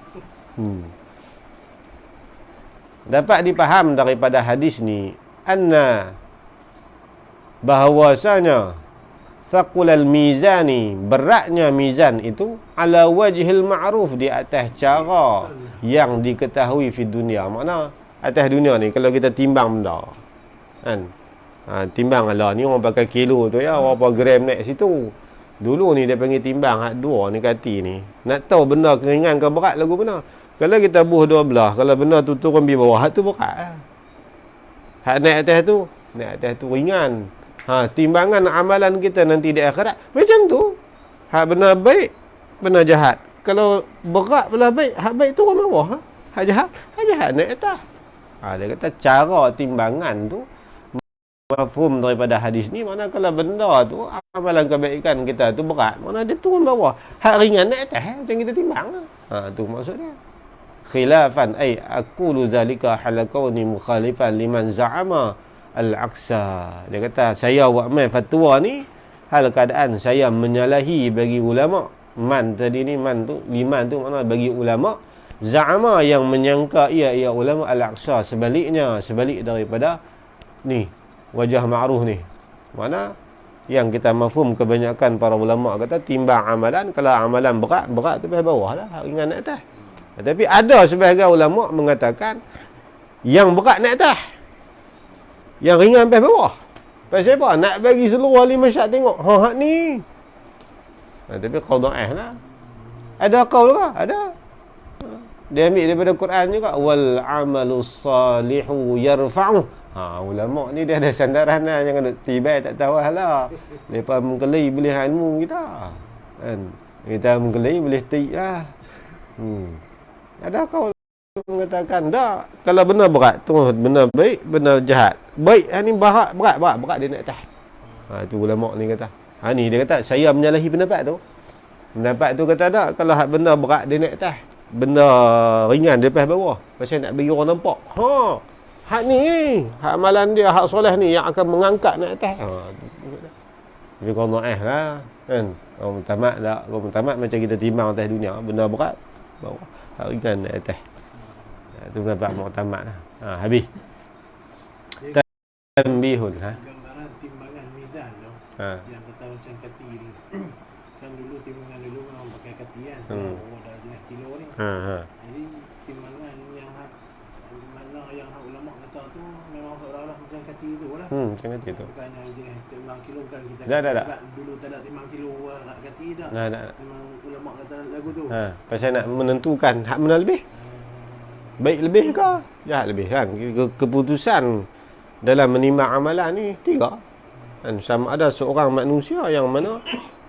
Dapat dipaham daripada hadis ni anna bahawasanya thaqulal mizani, beratnya mizan itu ala wajhil ma'ruf, di atas cara yang diketahui di dunia. Makna atas dunia ni kalau kita timbang benda kan, timbang lah ni orang pakai kilo tu ya, berapa gram naik situ. Dulu ni dia panggil timbang hak dua ni kati ni. Nak tahu benda keringan ke berat lagu benar. Kalau kita buh dua belah, kalau benda tu turun di bawah, hak tu berat lah. Hak naik atas tu ringan. Timbangan amalan kita nanti di akhirat macam tu. Hak benar baik, benar jahat. Kalau berat belah baik, hak baik turun bawah. Hak jahat naik atas. Dia kata cara timbangan tu mafhum daripada hadis ni, mana kalau benda tu amalan kebaikan kita tu berat, mana dia turun bawah, hak ringan naik atas, macam kita timbang lah. Tu maksudnya khilafan ay aqulu zalika halakauni mukhalifan liman za'ama al-aqsa. Dia kata saya buat mai fatwa ni hal keadaan saya menyalahi bagi ulama. Man tadi ni, man tu liman tu makna bagi ulama, za'ama yang menyangka ia ulama, al-aqsa sebalik daripada ni wajah ma'ruf ni. Mana yang kita mafhum kebanyakan para ulama kata timbang amalan, kalau amalan berat tu bawah lah, ringan naik atas. Tapi ada sebahagian ulama mengatakan yang berat naik atas, yang ringan bawah. Pasal apa? Nak bagi seluruh ahli masyarakat tengok hak ni. Tapi qaul dhaif lah. Ada qaul ke? Ada. Dia ambil daripada Quran juga, wal amalus salihu yarfa'u. Ulama ni dia ada sandaran lah, jangan duk tibai tak tahu lah. Lepas mengkelai boleh ilmu kita kan. Kita menggelai boleh tik lah. Ada kau mengatakan dah, kalau benar berat tu, benar baik, benar jahat. Baik ni berat dia naik atas. Itu ulama ni kata. Ni dia kata saya menyalahi pendapat tu. Pendapat tu kata tak, kalau hak benda berat dia naik atas, benda ringan dia lepas bawah. Pasal nak bagi orang nampak. Hak ni, hak amalan dia, hak soleh ni yang akan mengangkat naik atas. Jadi kau naik lah kan. Orang tamat tak, orang tamat macam kita timbang atas dunia, benda berat bawah, hak ringan naik atas. Itu pendapat muktamad lah. Habis. Tanbihun. Gambaran timbangan mizan tu. Yang kata macam kati ni. Kan dulu timbangan dulu memang pakai kati kan. Dah jenis kilo ni. Jadi timbangan yang mana yang ulama kata tu memang seolah-olah macam kati tu lah. Macam kati tu. Bukan yang jenis timbang kilo, bukan kita sebab dulu tak ada timbang kilo kati dah. Memang ulama kata lagu tu. Pasal nak menentukan hak mana lebih. Baik lebih ke jahat lebih kan. Keputusan dalam menimbang amalan ni tiga kan. Sama ada seorang manusia yang mana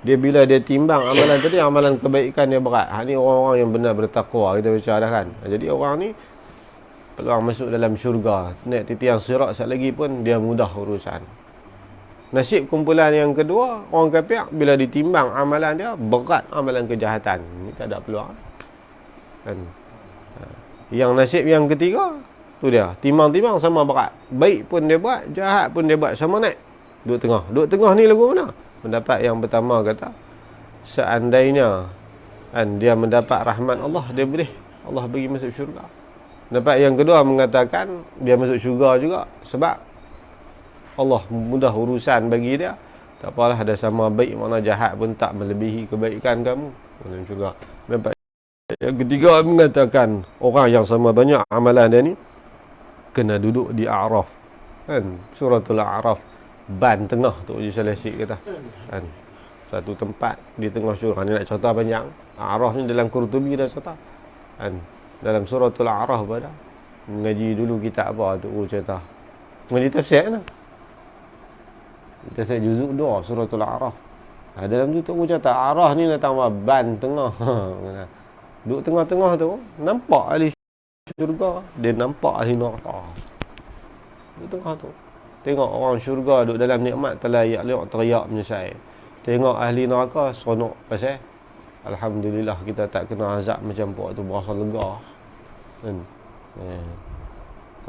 dia bila dia timbang amalan tadi, amalan kebaikan dia berat. Ni orang-orang yang benar bertakwa, kita baca dah kan. Jadi orang ni peluang masuk dalam syurga, naik titiang sirat sekali lagi pun dia mudah urusan. Nasib kumpulan yang kedua, orang kafir bila ditimbang amalan dia berat, amalan kejahatan ni tak ada peluang kan. Yang nasib yang ketiga tu dia, timbang-timbang sama berat. Baik pun dia buat, jahat pun dia buat, sama naik. Duduk tengah. Duduk tengah ni lagu mana? Pendapat yang pertama kata, seandainya kan dia mendapat rahmat Allah, dia boleh Allah bagi masuk syurga. Pendapat yang kedua mengatakan dia masuk syurga juga sebab Allah mudah urusan bagi dia. Tak apalah, ada sama baik mana jahat pun tak melebihi kebaikan kamu dalam syurga. Pendapat yang ketiga mengatakan orang yang sama banyak amalan dia ni kena duduk di A'raf kan, suratul A'raf, ban tengah tu je Salih kata kan, satu tempat di tengah syurga ni. Nak cerita panjang A'raf ni dalam Qurtubi dah cerita kan, dalam suratul A'raf pada mengaji dulu kitab apa tu cerita mengaji tafsir kan, tafsir juzuk 2 suratul A'raf. Dalam tu cerita A'raf ni datang ban tengah. Duduk tengah-tengah tu, nampak ahli syurga, dia nampak ahli neraka. Duduk tengah tu, tengok orang syurga duduk dalam nikmat, terlayak-layak, teriak menyesal. Tengok ahli neraka, seronok pasal alhamdulillah kita tak kena azab macam puak tu, berasa lega kan.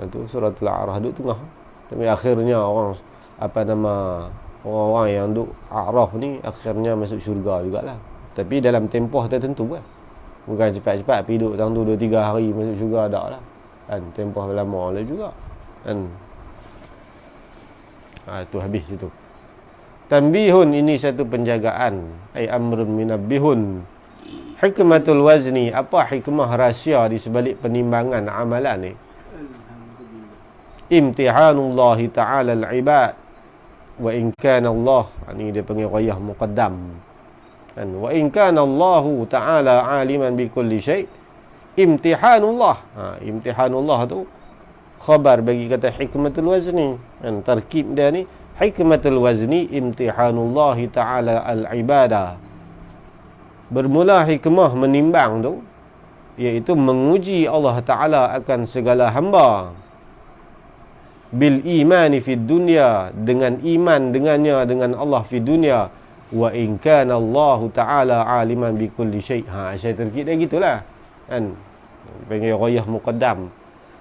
Itu suratul A'raf duduk tengah. Tapi akhirnya orang orang-orang yang duduk A'raf ni akhirnya masuk syurga jugalah. Tapi dalam tempoh tertentu kan. Bukan cepat-cepat pergi duduk tangtu 2-3 hari masuk syurga tak lah kan, tempoh lama lah juga kan. Itu habis itu. Tanbihun, ini satu penjagaan. Ai amrun minabbihun. Hikmatul wazni, apa hikmah rahsia di sebalik penimbangan amalan ni? Imtihanullah ta'ala al-ibad wa in kana Allah, ini dia panggil ghayah muqaddam kan. Wa in kana Allah ta'ala aliman bi kulli syai', imtihanullah. Imtihanullah tu khabar bagi kata hikmatul wazni kan. Tarkib dia ni hikmatul wazni imtihanullah ta'ala al-ibadah. Bermula hikmah menimbang tu iaitu menguji Allah Ta'ala akan segala hamba. Bil imani fid dunya, dengan iman dengannya, dengan Allah fid dunya. Wa in kana Allah Ta'ala aliman bi kulli syai'. Saya terkit dah gitulah kan. Panggil ghayah muqaddam.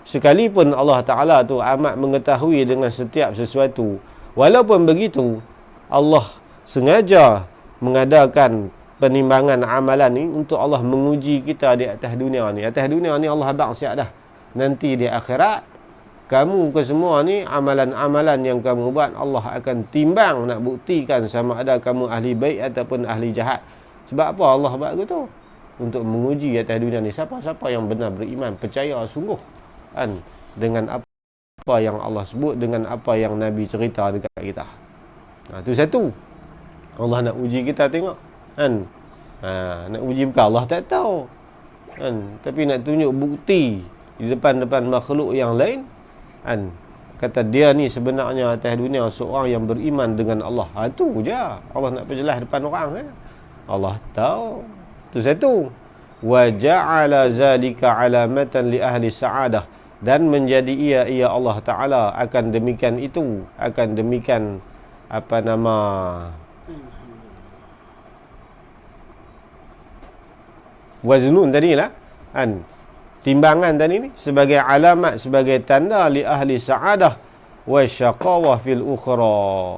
Sekalipun Allah Ta'ala tu amat mengetahui dengan setiap sesuatu, walaupun begitu Allah sengaja mengadakan penimbangan amalan ni untuk Allah menguji kita di atas dunia ni. Atas dunia ni Allah abang siap dah. Nanti di akhirat kamu ke semua ni, amalan-amalan yang kamu buat Allah akan timbang, nak buktikan sama ada kamu ahli baik ataupun ahli jahat. Sebab apa Allah buat begitu? Untuk menguji atas dunia ni siapa-siapa yang benar beriman, percaya sungguh kan dengan apa yang Allah sebut, dengan apa yang Nabi cerita dekat kita. Itu satu. Allah nak uji kita, tengok kan. Nak uji bukan Allah tak tahu kan, tapi nak tunjuk bukti di depan-depan makhluk yang lain kan, kata dia ni sebenarnya atas dunia seorang yang beriman dengan Allah. Itu je Allah nak perjelas depan orang kan. Allah tahu Tu satu. Wa ja'ala zalika alamatan li ahli sa'adah, dan menjadi ia Allah Ta'ala akan demikian itu, akan demikian waznun tadi lah kan, timbangan tadi ni sebagai alamat, sebagai tanda li ahli sa'adah wa syaqawah fil ukhra,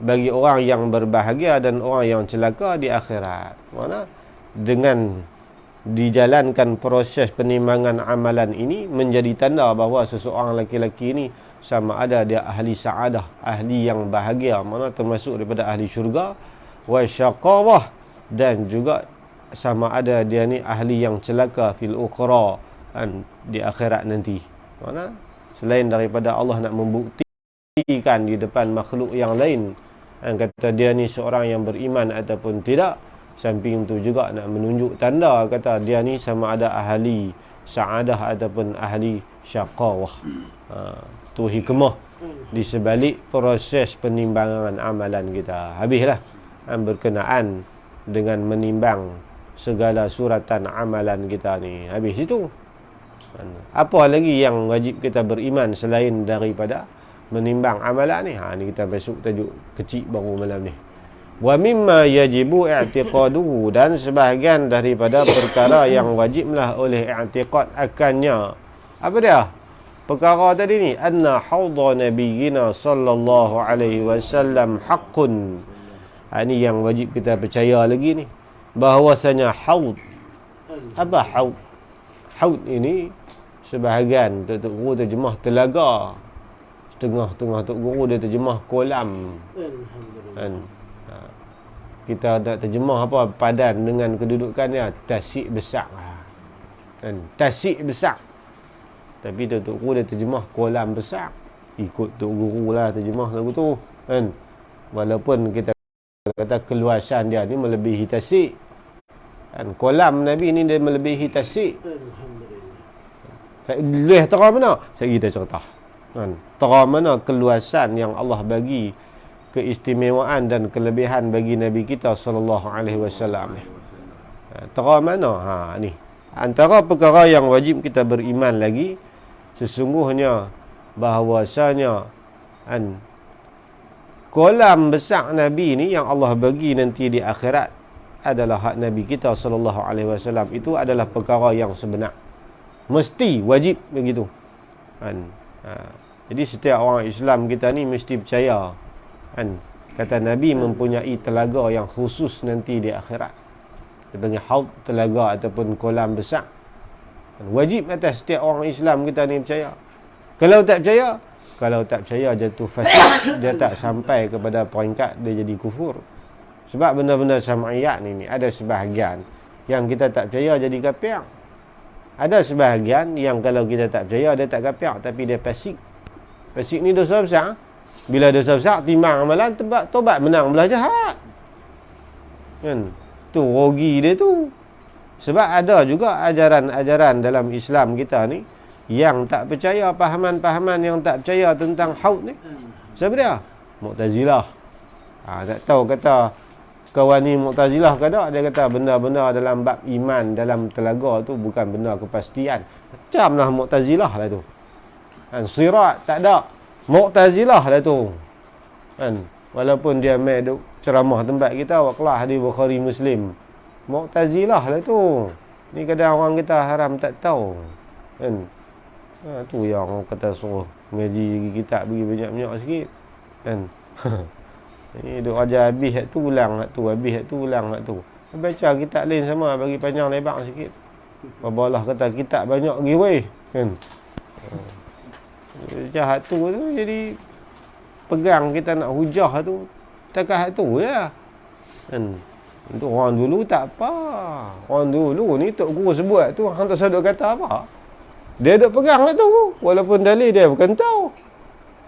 bagi orang yang berbahagia dan orang yang celaka di akhirat. Mana dengan dijalankan proses penimbangan amalan ini menjadi tanda bahawa seseorang lelaki ini sama ada dia ahli sa'adah, ahli yang bahagia, mana termasuk daripada ahli syurga, wa syaqawah, dan juga sama ada dia ni ahli yang celaka fil ukhra, kan, di akhirat nanti. Mana selain daripada Allah nak membuktikan di depan makhluk yang lain, kan, kata dia ni seorang yang beriman ataupun tidak, samping tu juga nak menunjuk tanda kata dia ni sama ada ahli sa'adah ataupun ahli syaqawah. Tu hikmah di sebalik proses penimbangan amalan kita. Habislah berkenaan dengan menimbang segala suratan amalan kita ni. Habis itu. Apa lagi yang wajib kita beriman selain daripada menimbang amalan ni? Ni kita masuk tajuk kecil baru malam ni. Wa mimma yajibu i'tiqaduhu, dan sebahagian daripada perkara yang wajiblah oleh i'tiqad akannya. Apa dia? Perkara tadi ni, anna haudha nabiyyina sallallahu alaihi wasallam haqqun. Ini yang wajib kita percaya lagi ni, bahawasanya haud. Apa haud? Haud ini sebahagian Tok Guru terjemah telaga, setengah-tengah Tok Guru dia terjemah kolam. Alhamdulillah. Kita nak terjemah apa padan dengan kedudukannya, tasik besar kan, tasik besar. Tapi Tok Guru dia terjemah kolam besar, ikut Tok Guru lah terjemah lagu tu kan. Walaupun kita kata keluasan dia ni melebihi tasik kan, kolam Nabi ni dia melebihi tasik. Alhamdulillah. Lebih terang mana? Saya kita cerita kan, terang mana keluasan yang Allah bagi, keistimewaan dan kelebihan bagi Nabi kita sallallahu alaihi wasallam. Terang mana? Ni antara perkara yang wajib kita beriman lagi, sesungguhnya bahawasanya kolam besar Nabi ni yang Allah bagi nanti di akhirat adalah hak Nabi kita sallallahu alaihi wasallam. Itu adalah perkara yang sebenar, mesti wajib begitu kan. Jadi setiap orang Islam kita ni mesti percaya kan, kata Nabi mempunyai telaga yang khusus nanti di akhirat. Dia panggil haud, telaga ataupun kolam besar. Wajib atas setiap orang Islam kita ni percaya. Kalau tak percaya jatuh fasik, dia tak sampai kepada peringkat dia jadi kufur. Sebab benda-benda sam'iyat ni ada sebahagian yang kita tak percaya jadi kafir. Ada sebahagian yang kalau kita tak percaya dia tak kafir, tapi dia fasik. Fasik ni dosa besar. Bila dosa besar, timbang amalan, tobat menang belah jahat kan. Tu rugi dia tu. Sebab ada juga ajaran-ajaran dalam Islam kita ni yang tak percaya, pahaman-pahaman yang tak percaya tentang haud ni. Siapa dia? Mu'tazilah. Tak tahu kata kawan ni Mu'tazilah ke tak. Dia kata benda-benda dalam bab iman, dalam telaga tu bukan benda kepastian. Macam lah Mu'tazilah lah tu kan. Sirat tak ada, Mu'tazilah lah tu kan. Walaupun dia main ceramah tempat kita, waqlah hadis Bukhari Muslim, Mu'tazilah lah tu. Ni kadang orang kita haram tak tahu kan. Tu yang orang kata suruh ngaji kitab bagi banyak-banyak sikit kan. Ni duk ajar habis hak tu ulang hak tu, habis hak tu ulang hak tu. Baca kitab lain sama bagi panjang lebar sikit. Babalah kata kitab banyak lagi weh kan. Jahat tu jadi pegang kita nak hujah tu, takat tu je kan. Untuk orang dulu tak apa. Orang dulu ni Tok Guru sebut tu, hang tak sadar kata apa. Dia duk pegang tu walaupun dalil dia bukan tahu.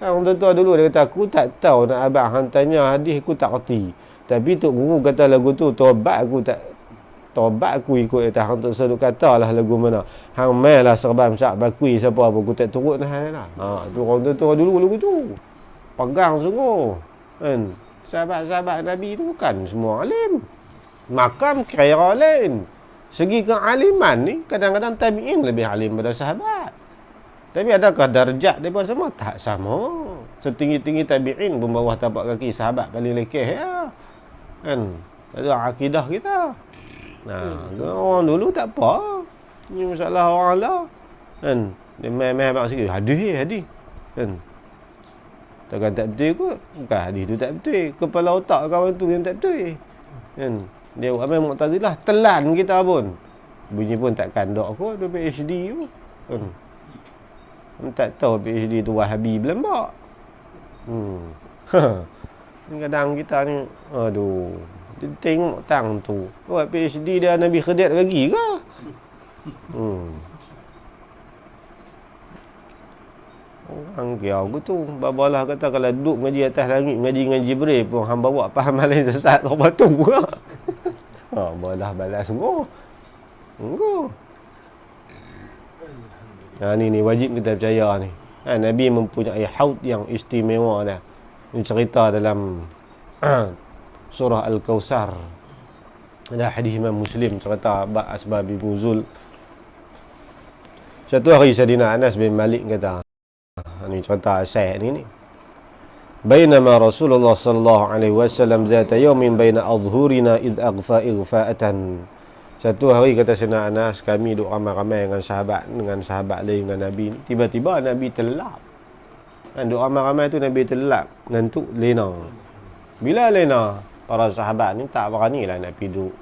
Orang tua dulu dia kata aku tak tahu, nak abang hang tanya hadis aku tak reti. Tapi Tok Guru kata lagu tu tobat aku ikut dia. Hang tak sadar kata lah lagu mana. Hang mainlah serban sak bakui siapa apa aku tak turut lah. Tu orang tua dulu lagu tu. Pegang sungguh kan. Sahabat-sahabat Nabi tu bukan semua alim. Makam kira lain. segi kealiman ni kadang-kadang tabi'in lebih alim daripada sahabat. Tapi adakah darjat mereka semua? Tak sama. Setinggi-tinggi tabi'in pun bawah tapak kaki sahabat paling lekeh ya. Kan? Itu akidah kita. Nah, orang dulu tak apa. Ini masalah orang lah. Kan? Dia main-main abang sikit. Hadis. Kan? Takkan tak betul kot. Bukan hadis tu tak betul. Kepala otak kawan tu yang tak betul. Kan? Dia ramai Mu'tazilah telan kita pun. Bunyi pun takkan dok kot dia PhD tu. Kan? Tak tahu PhD tu Wahabi belembak. Kadang kita ni aduh, dia tengok tang tu. Buat PhD dia Nabi Khidir bagi ke? Orang kau aku tu babalah kata kalau duduk ngaji atas langit ngaji dengan Jibril pun hang bawa faham lain sesat kau batu ke? Balah balas sungguh. Ni wajib kita percaya ni. Nabi mempunyai haud yang istimewa dah. Ini cerita dalam surah Al-Kautsar. Ada hadis Imam Muslim cerita asbab nuzul. Satu hari Sayyidina Anas bin Malik kata, ini cerita Syekh ni. Bainama Rasulullah sallallahu alaihi wasallam zata yawmin baina adhhurina id aghfa ighfa'atan. Satu hari kata Sayyidina Anas, kami duk ramai-ramai dengan sahabat lain dengan Nabi ni. Tiba-tiba Nabi terlelap. Duk ramai-ramai tu Nabi terlelap, ngantuk, lena. Bila lena, para sahabat ni tak beranilah nak pergi duk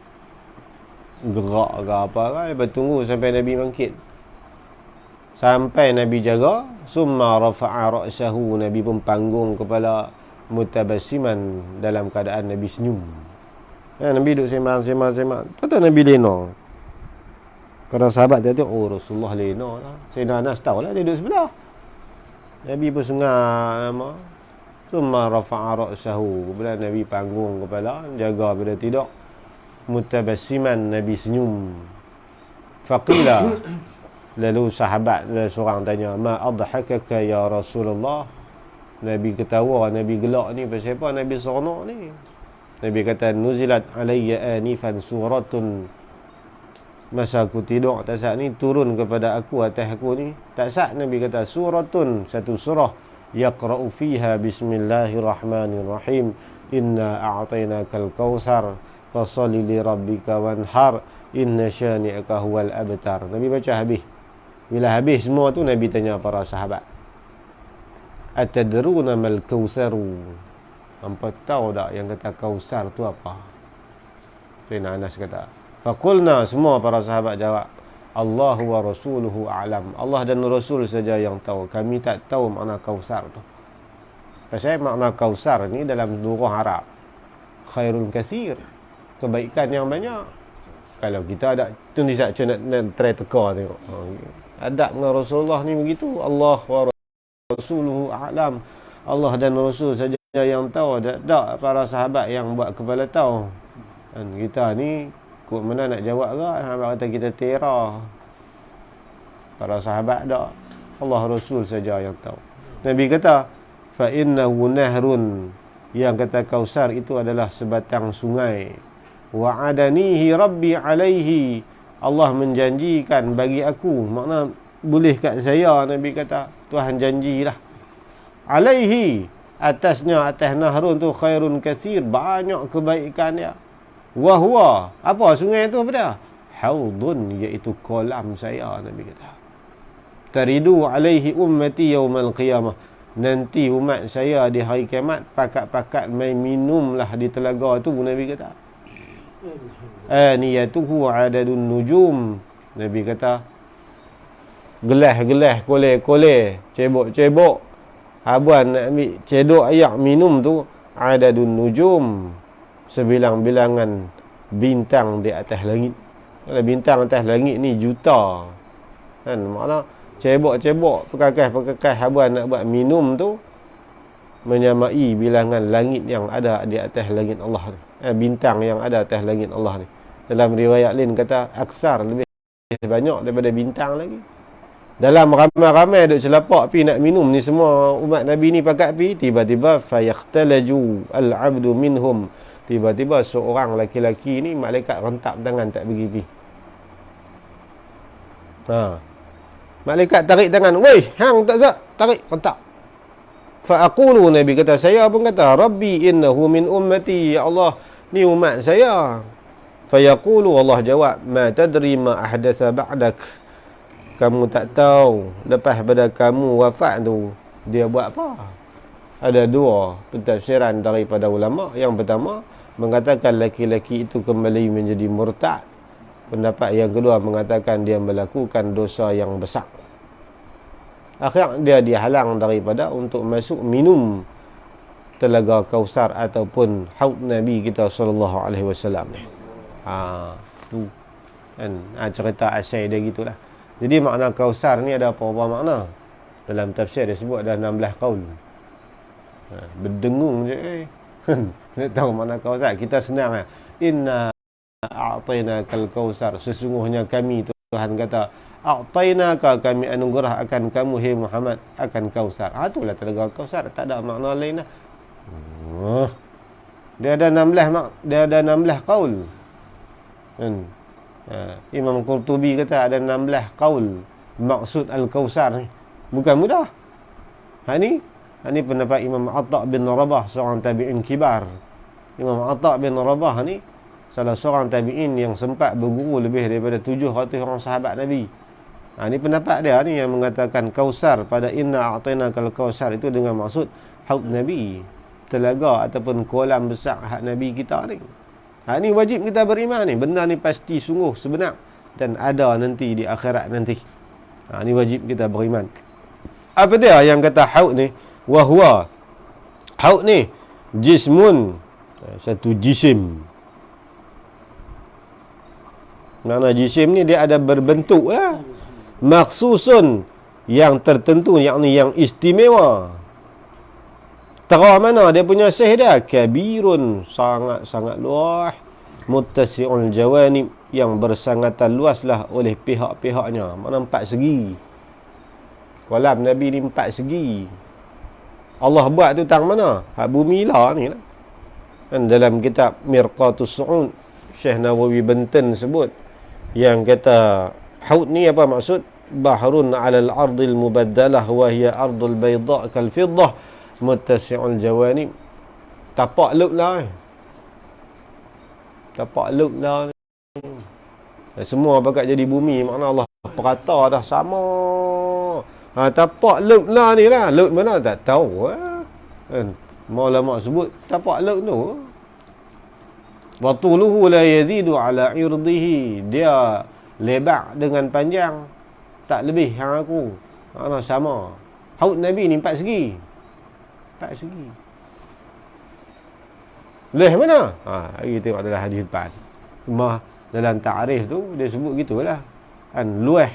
gerak ke apa kan. Lepas tunggu sampai Nabi bangkit. Sampai Nabi jaga, summa rafa'a ra'sahu, Nabi pun panggung kepala mutabassiman dalam keadaan Nabi senyum. Nabi duduk sembang. Tahu Nabi lena. Kalau sahabat dia tengok, Rasulullah lena lah. Sayyidina Anas tahu lah dia duduk sebelah. Nabi pun sengar nama. Summa rafa'a ra'sahu. Bila Nabi panggung kepala, jaga bila tidak. Mutabassiman, Nabi senyum. Faqila. Lalu sahabat seorang tanya, ma adhakaka ya Rasulullah? Nabi ketawa, Nabi gelak ni pasal apa? Nabi seronok ni. Nabi kata, nuzilat alayya anifan suratun. Masa aku tidur tak saat ni turun kepada aku atas aku ni. Tak saat Nabi kata suratun, satu surah, yaqra'u fiha bismillahirrahmanirrahim. Inna a'tainakal kautsar fasholli li rabbika wanhar inna syani'aka huwal abtar. Nabi baca habis. Bila habis semua tu Nabi tanya para sahabat, atadruna mal kautsaru? Hampa tahu tak yang kata kausar tu apa? Sayyidina Anas kata, faqulna, semua para sahabat jawab, Allahu wa rasuluhu a'lam. Allah dan Rasul saja yang tahu. Kami tak tahu makna kausar tu. Pasal makna kausar ni dalam surah Arab, khairun katsir, kebaikan yang banyak. Kalau kita ada tu ni sak nak try teka tengok. Adab dengan Rasulullah ni begitu. Allah wa rasuluhu a'lam. Allah dan Rasul saja yang tahu. Tak para sahabat yang buat kepala tahu. Dan kita ni kok mana nak jawab ke? Sahabat kata kita tera. Para sahabat tak. Allah Rasul saja yang tahu. Nabi kata, fa innahu nahrun. Yang kata Kausar itu adalah sebatang sungai. Wa adanihi rabbi alaihi. Allah menjanjikan bagi aku. Makna boleh kat saya, Nabi kata. Tuhan janjilah. Alaihi. Atasnya, atas nahrun tu khairun katsir. Banyak kebaikan dia. Wahwa. Apa sungai tu apa dia? Haudun. Iaitu kolam saya, Nabi kata. Taridu alaihi ummati yawmal qiyamah. Nanti umat saya di hari kiamat pakat-pakat main minumlah di telaga tu, Nabi kata. Aniyatuhu adadun nujum. Nabi kata gelas-gelas, koleh-koleh, cebok-cebok, habuan nak ambil cedok ayak minum tu, adadun nujum, sebilang-bilangan bintang di atas langit. Kalau bintang atas langit ni juta kan, makna cebok-cebok, perkakas-perkakas habuan nak buat minum tu menyamai bilangan langit yang ada di atas langit Allah ni. Bintang yang ada atas langit Allah ni. Dalam riwayat lain kata aksar, lebih banyak daripada bintang lagi. Dalam ramai-ramai duk celapak pi nak minum ni, semua umat Nabi ni pakat pi, tiba-tiba fayaqtalaju al-'abdu minhum. Tiba-tiba seorang laki-laki ni malaikat rentap tangan tak bagi pi. Malaikat tarik tangan. Weh, hang tak tarik kontak. Fa aqulu, Nabi kata, saya pun kata, Rabbi innahu min ummati, ya Allah, ni umat saya. Fa yaqulu, Allah jawab, ma tadri ma ahdatha ba'dak. Kamu tak tahu lepas pada kamu wafat tu dia buat apa. Ada dua pentafsiran daripada ulama. Yang pertama mengatakan laki-laki itu kembali menjadi murtad. Pendapat yang kedua mengatakan dia melakukan dosa yang besar. Akhirnya dia dihalang daripada untuk masuk minum telaga Kausar ataupun haud Nabi kita sallallahu alaihi wasallam ni. Tu kan cerita asal dia gitulah. Jadi makna Kausar ni ada apa-apa makna? Dalam tafsir dia sebut ada 16 qaul. Berdengung je nak tahu makna Kausar. Kita senang lah. Inna a'tainakal kausar, sesungguhnya kami, Tuhan kata, a'tainaka, kami anugerah akan kamu hai Muhammad akan Kausar. Itulah telaga Kausar, tak ada makna lain lah. Dia ada 16 qaul. Imam Qurtubi kata ada 16 qaul maksud al-Kausar ni. Bukan mudah. Ini pendapat Imam Atta' bin Rabah, seorang tabi'in kibar. Imam Atta' bin Rabah ni salah seorang tabi'in yang sempat berguru lebih daripada 700 orang sahabat Nabi. Ini pendapat dia ni yang mengatakan Kausar pada inna a'tainakal kausar itu dengan maksud haud Nabi, telaga ataupun kolam besar hak Nabi kita ni. Ini wajib kita beriman ni. Benda ni pasti sungguh sebenar dan ada nanti di akhirat nanti. Ini wajib kita beriman. Apa dia yang kata haud ni? Wahwa, haud ni jismun, satu jisim. Makna jisim ni dia ada berbentuk lah. Maksusun, yang tertentu, yakni yang istimewa. Tera mana dia punya sih dia? Kabirun, sangat-sangat luas. Muttasi'ul jawanib, yang bersangatan luaslah oleh pihak-pihaknya. Mana 4 segi. Kolam Nabi ni 4 segi. Allah buat tu tang mana? Hak bumi lah ni lah. Dan dalam kitab Mirqatus Su'ud, Syekh Nawawi Benten sebut yang kata haud ni apa maksud? Bahrun 'alal ardil mubaddalah wa hiya ardul bayda' kal fiddah muttasi'ul jawanib. Tapak laut lah. Tapak laut lah. Semua bakat jadi bumi, makna Allah perata dah sama. Tapak laut lah ni lah. Laut mana tak tahu kan. Ulama sebut tapak laut tu. Wa tuluhu la yazidu ala irdihi, dia lebar dengan panjang tak lebih hang aku. Sama. Haud Nabi ni 4 segi. 4 segi. Leh mana? Hari tengok adalah hadis depan. Cuma dalam ta'rif tu dia sebut gitulah. Kan luah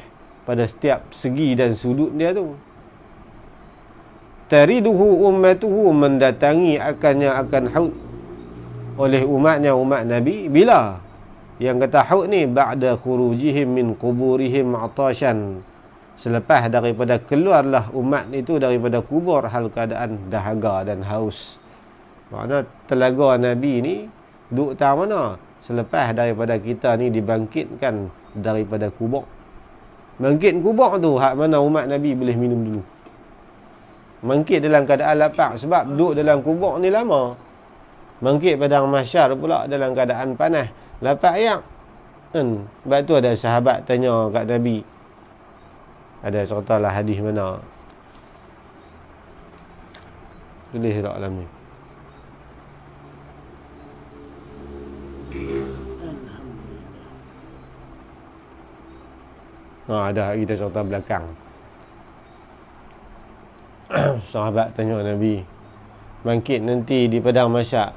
pada setiap segi dan sudut dia tu. Tariduhu ummatuhu, mendatangi akan haud oleh umatnya, umat Nabi. Bila? Yang kata haud ni ba'da khurujihim min quburihim atashan, selepas daripada keluarlah umat itu daripada kubur hal keadaan dahaga dan haus. Makna telaga Nabi ni duk tang mana? Selepas daripada kita ni dibangkitkan daripada kubur. Bangkit kubur tu hak mana umat Nabi boleh minum dulu. Bangkit dalam keadaan lapar sebab duduk dalam kubur ni lama. Bangkit padang mahsyar pula dalam keadaan panas, lapar ayak. Sebab tu ada sahabat tanya kat Nabi. Ada ceritalah hadis mana. Tulis tak dalam ni. Ada kita cerita belakang. Sahabat tanya Nabi, bangkit nanti di padang mahsyar,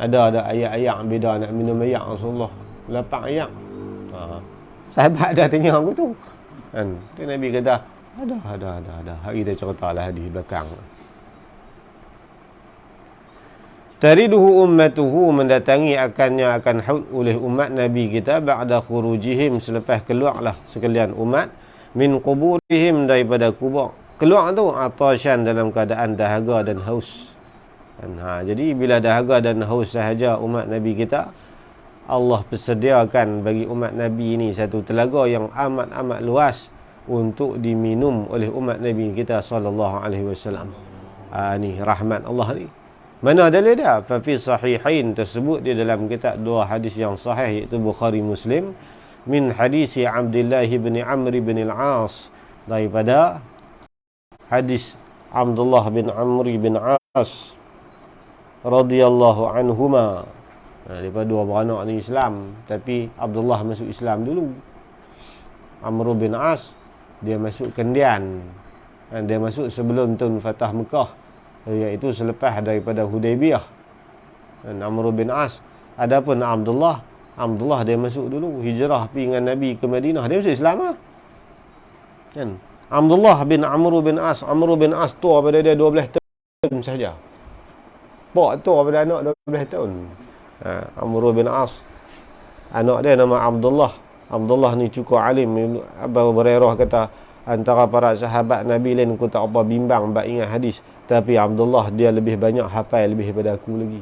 ada ayak-ayak beda nak minum ayak Rasulullah, lapar ayak. Sahabat dah tanya aku tu kan. Tu Nabi kata ada. Hari kita ceritalah hadis belakang. Tariduhu ummatuhu, mendatangi akan haud oleh umat Nabi kita ba'da khurujihim, selepas keluarlah sekalian umat min quburihim, daripada kubur. Keluar tu atashan, dalam keadaan dahaga dan haus. Jadi bila dahaga dan haus sahaja umat Nabi kita, Allah persediakan bagi umat Nabi ini satu telaga yang amat-amat luas untuk diminum oleh umat Nabi kita sallallahu alaihi wasallam. Ni rahmat Allah ni. Mana dalil dia? Fa fi sahihain tersebut di dalam kitab dua hadis yang sahih iaitu Bukhari Muslim min hadis Abdullah bin Amr bin al-As, daripada hadis Abdullah bin Amr bin As radhiyallahu anhuma. Daripada dua beranak ni Islam, tapi Abdullah masuk Islam dulu. Amr bin As dia masuk kendian. Dia masuk sebelum tahun Fatah Mekah, iaitu selepas daripada Hudaybiyah. Amr bin As. Adapun Abdullah dia masuk dulu, hijrah pergi dengan Nabi ke Madinah, dia masuk Islam lah. Kan? Abdullah bin Amr bin As. Amr bin As tua pada dia 12 tahun sahaja. Pak tua pada anak 12 tahun. Amr bin As. Anak dia nama Abdullah. Abdullah ni cukup alim. Abu Hurairah kata, antara para sahabat Nabi lain aku tak apa bimbang bab ingat hadis, tapi Abdullah dia lebih banyak hafal lebih daripada aku lagi.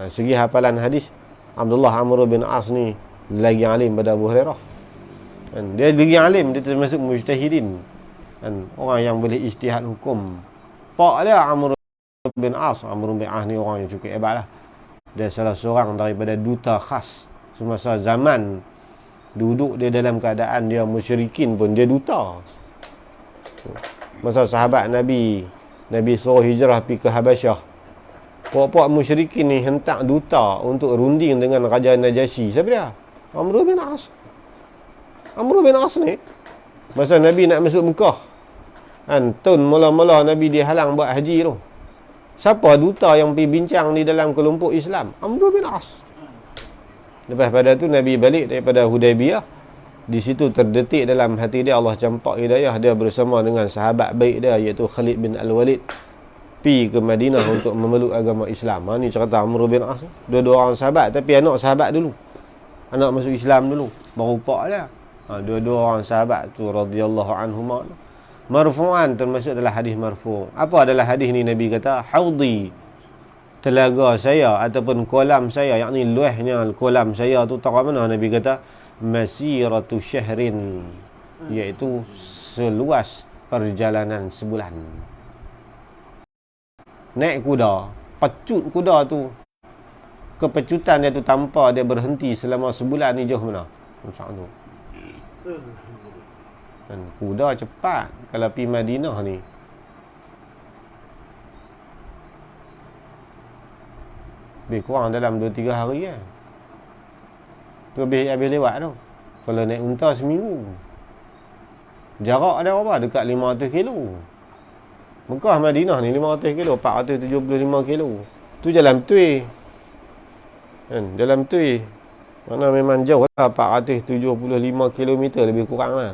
Segi hafalan hadis, Abdullah Amr bin As ni lagi alim pada Abu Hurairah. Dia lagi alim, dia termasuk mujtahidin. Orang yang boleh ijtihad hukum. Pak dia Amr bin As. Amr bin As ni orang yang cukup hebat lah. Dia salah seorang daripada duta khas semasa zaman duduk dia dalam keadaan dia musyrikin pun dia duta. Masa sahabat Nabi suruh hijrah pergi ke Habasyah, puak-puak musyrikin ni hentak duta untuk runding dengan Raja Najasyi. Siapa dia? Amr bin As. Amr bin As ni masa Nabi nak masuk Mekah, tahun mula-mula Nabi dihalang buat haji tu, siapa duta yang pergi bincang di dalam kelompok Islam? Amr bin As. Lepas pada tu Nabi balik daripada Hudaybiyah. Di situ terdetik dalam hati dia, Allah campak hidayah dia bersama dengan sahabat baik dia iaitu Khalid bin Al-Walid pergi ke Madinah untuk memeluk agama Islam. Ni cerita Amr bin As. Dua-dua orang sahabat, tapi anak sahabat dulu. Anak masuk Islam dulu, baru pak dia. Dua-dua orang sahabat tu radhiyallahu anhuma. Marfu'an, termasuk adalah hadis marfu'. Apa adalah hadis ni? Nabi kata, haudi, telaga saya ataupun kolam saya, yakni luahnya kolam saya tu tahu mana? Nabi kata masiratu syahrin, iaitu seluas perjalanan sebulan. Naik kuda, pecut kuda tu, kepecutan dia tu tanpa dia berhenti selama sebulan ni jauh mana? Macam tu. Dan kuda cepat kalau pergi Madinah ni. Lebih kurang dalam 2-3 hari kan. Tu habis lewat tu. Kalau naik unta seminggu. Jarak ada berapa? Dekat 500 kilo. Mekah Madinah ni 500 kilo, 475 kilo. Tu jalan tui. Kan? Jalan tui. Mana memang jauh lah, 475 km lebih kurang lah.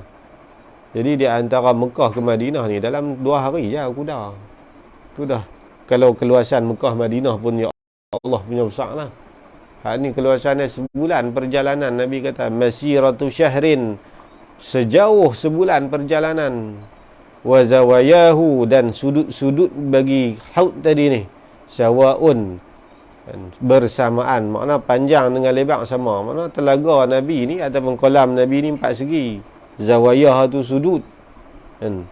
Jadi di antara Mekah ke Madinah ni dalam 2 hari je kuda. Tu dah. Kalau keluasan Mekah Madinah pun ya Allah punya besar lah. Hak ni keluasannya sebulan perjalanan. Nabi kata masiratu syahrin, sejauh sebulan perjalanan. Wa zawayahu, dan sudut-sudut bagi haud tadi ni sawaun, bersamaan. Makna panjang dengan lebar sama. Makna telaga Nabi ni ataupun kolam Nabi ni 4 segi. Zawayah tu sudut kan.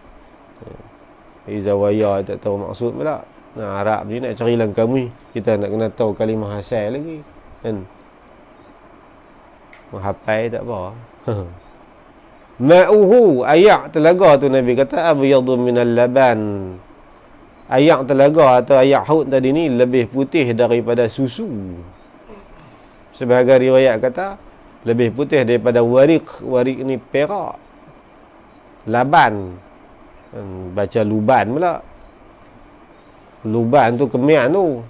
Zawayah tak tahu maksud pula. Arab ni nak cari lang kami, kita nak kena tahu kalimah asal lagi kan. Menghafal tak apa. Ma'uhu, ayak telaga tu Nabi kata abyadu minal laban. Ayak telaga atau ayak haud tadi ni lebih putih daripada susu. Sebahagian riwayat kata lebih putih daripada warik. Warik ni perak. Laban. Baca luban pula. Luban tu kemian tu.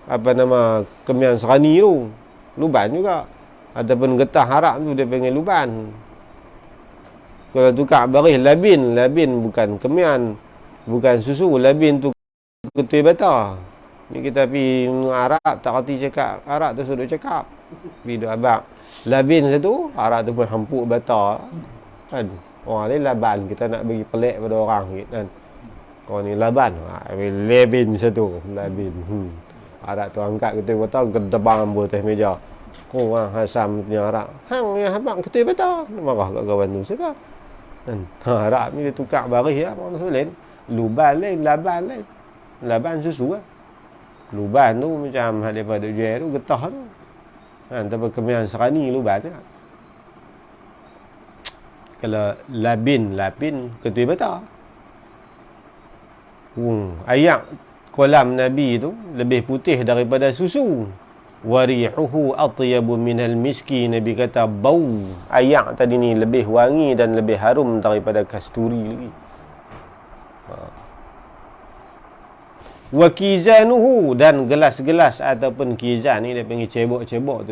Apa nama kemian serani tu. Luban juga. Adapun getah Arab tu dia panggil luban. Kalau tukar baris labin. Labin bukan kemian. Bukan susu. Labin tu ketui bata. Ni kita pergi Arab tak reti cakap Arab tu suruh cakap. Pergi duk abang. Labin satu, Arab tu pun hampuk bata. Kan? Orang ni laban. Kita nak bagi pelik pada orang kan. Orang ni laban. Labin satu. Labin. Arab tu angkat ketui bata, kedebang atas meja. Orang Hasam punya Arab. Hang yang habaq ketua betul. Marah kat kawan tu. Sebab kan Arab ni dia tukar baris ya, orang lain. Luban lain, laban lain. Laban susu lah. Luban tu macam hal daripada jual tu, getah tu. Kan, tapi kemian serani luban tu. Kalau labin ketua betul. Ayak kolam Nabi tu lebih putih daripada susu. Warihuhu atyabu minal miski. Nabi kata bau ayak tadi ni lebih wangi dan lebih harum daripada kasturi lagi. Wa kizanuhu, dan gelas-gelas ataupun kizan ni dia panggil cebok-cebok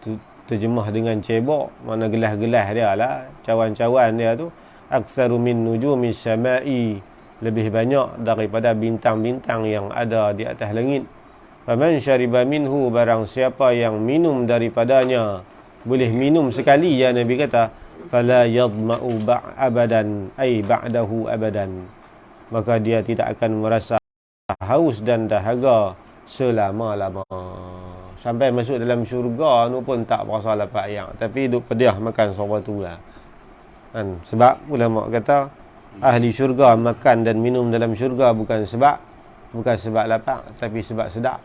tu terjemah dengan cebok, mana gelas-gelas dia lah, cawan-cawan dia tu aktsaru min nujumis samai, lebih banyak daripada bintang-bintang yang ada di atas langit. Faman syariba minhu, barang siapa yang minum daripadanya, boleh minum sekali ya Nabi kata, fala yadma'u abadan, ay ba'dahu abadan, maka dia tidak akan merasa haus dan dahaga selama-lama. Sampai masuk dalam syurga tu pun tak berasa lapar ayak, tapi duk pediah makan sorba tu lah. Kan? Sebab ulama kata ahli syurga makan dan minum dalam syurga bukan sebab lapar, tapi sebab sedap.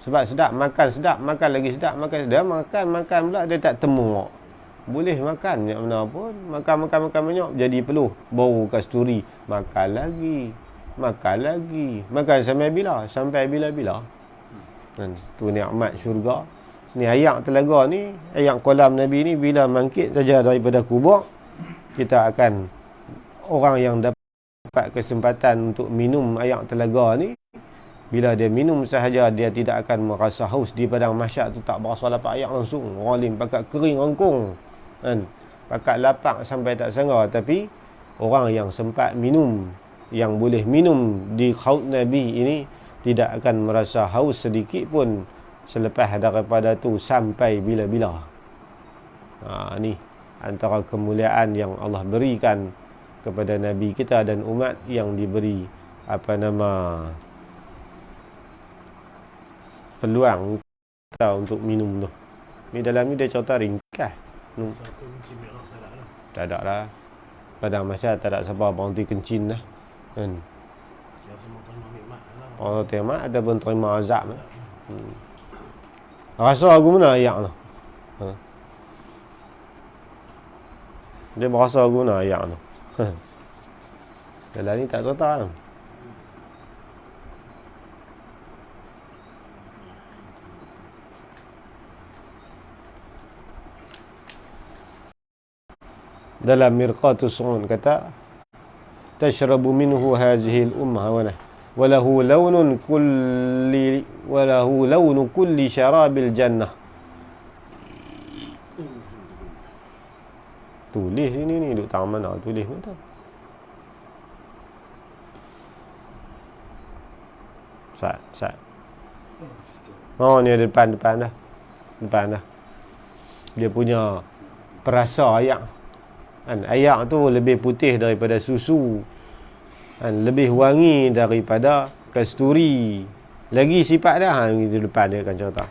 Sebab sedap, makan lagi sedap, dia makan pula dia tak temu. Boleh makan yang mana pun, makan banyak jadi peluh, bau kasturi, makan lagi, makan sampai bila-bila. Kan, tu nikmat syurga. Ni ayak telaga ni, ayak kolam Nabi ni, bila mangkit saja daripada kubur, kita akan, orang yang dapat kesempatan untuk minum ayak telaga ni, bila dia minum sahaja, dia tidak akan merasa haus di padang mahsyar tu, tak berasa lapar ayak langsung. Orang lain pakat kering rangkung, kan, pakat lapar sampai tak sangka. Tapi orang yang sempat minum, yang boleh minum di haud Nabi ini, tidak akan merasa haus sedikit pun selepas daripada tu sampai bila-bila. Ni antara kemuliaan yang Allah berikan kepada Nabi kita dan umat yang diberi peluang kita untuk minum tu. Ni dalam ni dia cerita ringkas. Tak ada lah. Padang mahsyar tak ada siapa berhenti kencing lah. Kan? Orang terima ataupun terima azab lah. Rasa aku mana ayak tu? Dia berasa aku mana ayak tu? Dalam ni tak cerita lah. Dalam Mirqatus Su'un kata, tashrabu minhu hadhihi al-ummah wa lahu lawnun kulli syarabil jannah. Tulis sini ni, duk tangan mana tulis pun tak. Sat. Oh, ni ada depan dah. Dia punya perasa ayak. Kan, ayak tu lebih putih daripada susu. Kan, lebih wangi daripada kasturi. Lagi sifat dia, di depan dia akan cerita.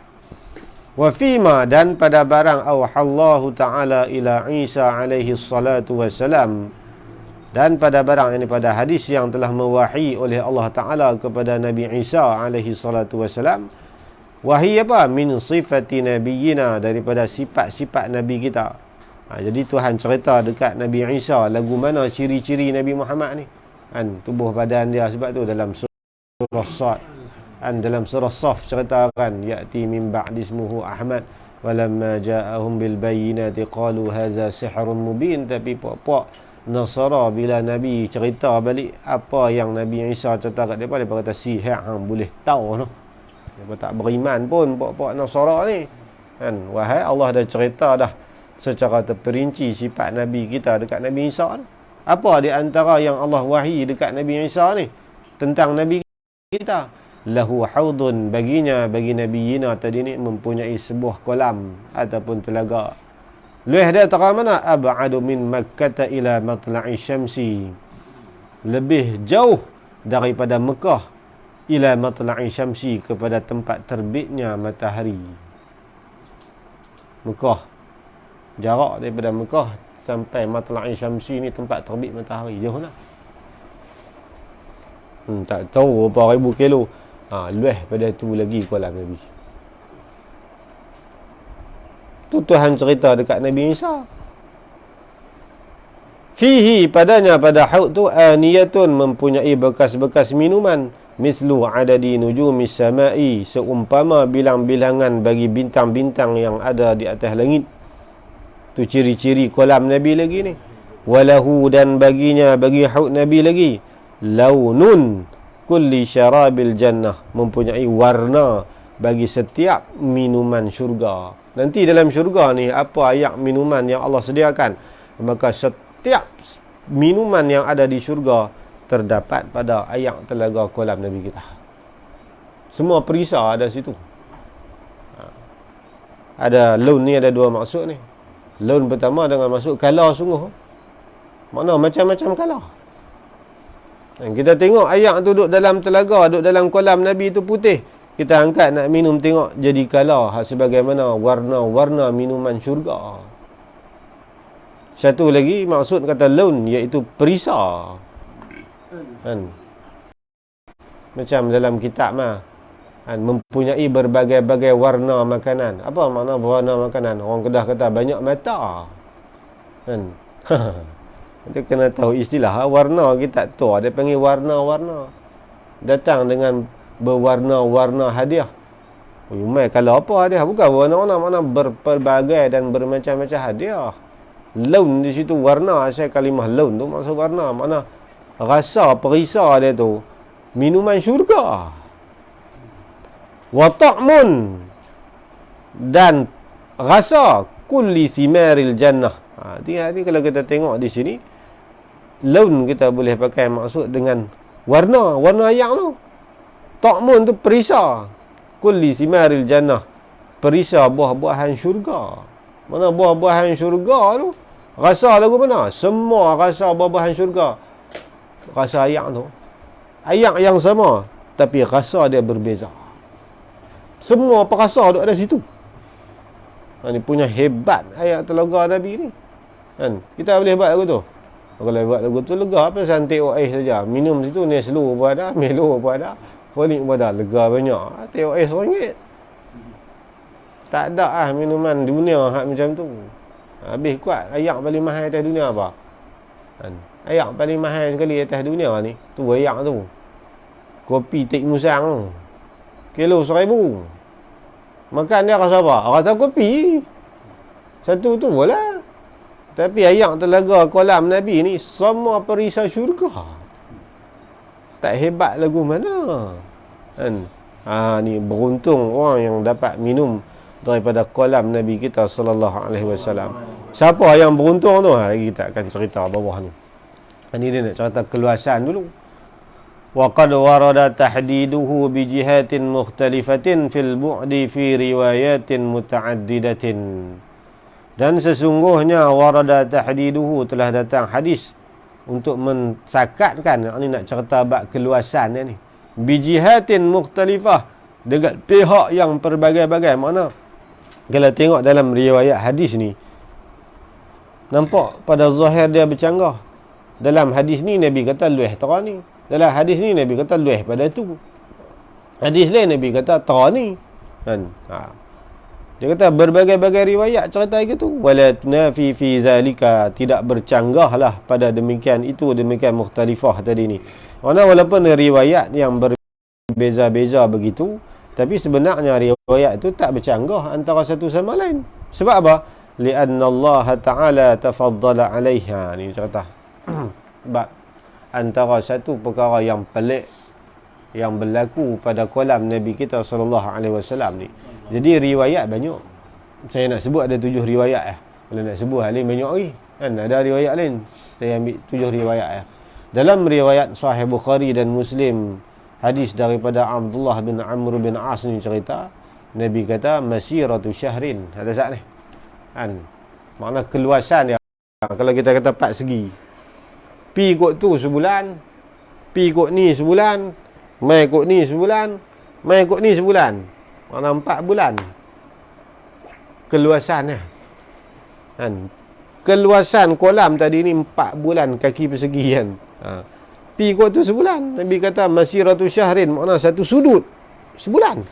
Wa fima, dan pada barang auhallahu ta'ala ila Isa alaihi salatu wassalam, dan pada barang ini, pada hadis yang telah mewahi oleh Allah Ta'ala kepada Nabi Isa alaihi salatu wassalam. Wahyi apa? Min sifati nabiyina, daripada sifat-sifat Nabi kita. Jadi Tuhan cerita dekat Nabi Isa, lagu mana ciri-ciri Nabi Muhammad ni. Kan, tubuh badan dia. Sebab tu dalam surah Sad, dalam surah Saf ceritakan, ya'ti min ba'di ismuhu Ahmad walamma ja'ahum bil bayyinati qalu hadza sihrun mubin. Tapi puak-puak Nasara bila Nabi cerita balik apa yang Nabi Isa cerita kat depa, depa kata sihir, hang boleh tahu noh. Depa tak beriman pun puak-puak Nasara ni. Kan, wahai Allah dah cerita dah secara terperinci sifat Nabi kita dekat Nabi Isa ni. Apa di antara yang Allah wahyi dekat Nabi Isa ni tentang Nabi kita? Lahu haudun, baginya, bagi Nabi Yina tadi ni, mempunyai sebuah kolam ataupun telaga. Luih dia terang mana? Ab'adu min Makkah ila matla'i syamsi, lebih jauh daripada Mekah ila matla'i syamsi, kepada tempat terbitnya matahari. Mekah, jarak daripada Mekah sampai matla'i syamsi ni tempat terbit matahari, jauh lah. Tak tahu berapa ribu kilo. Luas pada tu lagi kolam Nabi. Tu Tuhan cerita dekat Nabi Isa. Fihi, padanya pada haud tu, aniyatun, mempunyai bekas-bekas minuman, mislu adadi nujumis samai, seumpama bilang-bilangan bagi bintang-bintang yang ada di atas langit. Tu ciri-ciri kolam Nabi lagi ni. Walahu, dan baginya, bagi haud Nabi lagi, launun kulli syarabil jannah, mempunyai warna bagi setiap minuman syurga. Nanti dalam syurga ni, apa ayak minuman yang Allah sediakan, maka setiap minuman yang ada di syurga terdapat pada ayak telaga kolam Nabi kita. Semua perisa ada situ. Ada laun ni, ada dua maksud ni. Laun pertama dengan maksud kala sungguh. Mana macam-macam kala. Kita tengok ayak tu duduk dalam telaga, duduk dalam kolam Nabi tu putih. Kita angkat nak minum, tengok jadi kala, sebagaimana warna-warna minuman syurga. Satu lagi maksud kata laun, iaitu perisa. Kan? Macam dalam kitab kan, mempunyai berbagai-bagai warna makanan. Apa makna warna makanan? Orang Kedah kata banyak mata. Kan? Kita kena tahu istilah. Warna kita tak tahu. Dia panggil warna-warna. Datang dengan berwarna-warna hadiah. Umai kalau apa hadiah? Bukan warna-warna, makna berpelbagai dan bermacam-macam hadiah. Laun di situ, warna. Asal kalimah laun tu maksud warna. Makna rasa, perisa dia tu minuman syurga. Wa ta'mun, dan rasa kulli simaril jannah. Ni kalau kita tengok di sini, laun kita boleh pakai maksud dengan warna ayak tu. Ta'mun tu perisa, kulli simaril jannah, perisa buah-buahan syurga. Mana buah-buahan syurga tu rasa lagu mana? Semua rasa buah-buahan syurga. Rasa ayak tu, ayak yang sama, tapi rasa dia berbeza. Semua perasa duk ada situ. Ni punya hebat ayat telaga Nabi ni. Kan? Kita boleh buat lagu tu. Kalau buat lagu tu lega, apa santik ais saja. Minum situ Neslo pun ada, Milo pun ada, Holik pun ada, lega banyak. Teh ais RM1. Tak ada minuman dunia hak macam tu. Habis kuat ayak paling mahal atas dunia apa? Kan? Ayak paling mahal sekali atas dunia ni, tu ayak tu. Kopi Tik Musang tu. Kilo RM1,000. Makan dia rasa apa? Rasa kopi. Satu tu lah. Tapi ayak telaga kolam Nabi ni semua perisa syurga. Tak hebat lagu mana. Kan? Ni beruntung orang yang dapat minum daripada kolam Nabi kita sallallahu alaihi wasallam. Siapa yang beruntung tu? Kita akan cerita bawah ni. Ini dia nak cerita keluasan dulu. وقد ورد تحديده بجهات مختلفة في البعد في روايات متعددة. Dan sesungguhnya warada tahdiduhu, telah datang hadis untuk mensakatkan, ini nak cerita bab keluasan ni, bijihatin mukhtalifah, dengan pihak yang berbagai-bagai. Mana kalau tengok dalam riwayat hadis ni, nampak pada zahir dia bercanggah. Dalam hadis ni Nabi kata luih tera ni, dalam hadis ni Nabi kata luih pada tu, hadis lain Nabi kata tera ni. Kan? Dia kata berbagai-bagai riwayat cerita gitu. Wala tunafi fi zalika, tidak bercanggahlah pada demikian itu, demikian mukhtalifah tadi ni. Mana walaupun riwayat yang berbeza-beza begitu, tapi sebenarnya riwayat itu tak bercanggah antara satu sama lain. Sebab apa? Li'anna Allah Ta'ala tafaddala 'alaiha. Ni cerita. Sebab antara satu perkara yang pelik yang berlaku pada kolam Nabi kita sallallahu alaihi wasallam ni. Jadi riwayat banyak. Saya nak sebut ada 7 riwayat . Kalau nak sebut hal lain banyak lagi. Kan ada riwayat lain. Saya ambil 7 riwayat . Dalam riwayat Sahih Bukhari dan Muslim, hadis daripada Abdullah bin Amr bin As ni cerita, Nabi kata masiratu syahrin. Ada saat ni. Kan? Makna keluasan dia. Kalau kita kata 4 segi. Pi kot tu sebulan, pi kot ni sebulan, Mai ikut ni sebulan, mai ikut ni sebulan. Mana 4 bulan. Keluasannya. Kan? Keluasan kolam tadi ni 4 bulan kaki persegi kan. Pi ikut tu sebulan. Nabi kata masiratu syahrin, makna satu sudut sebulan.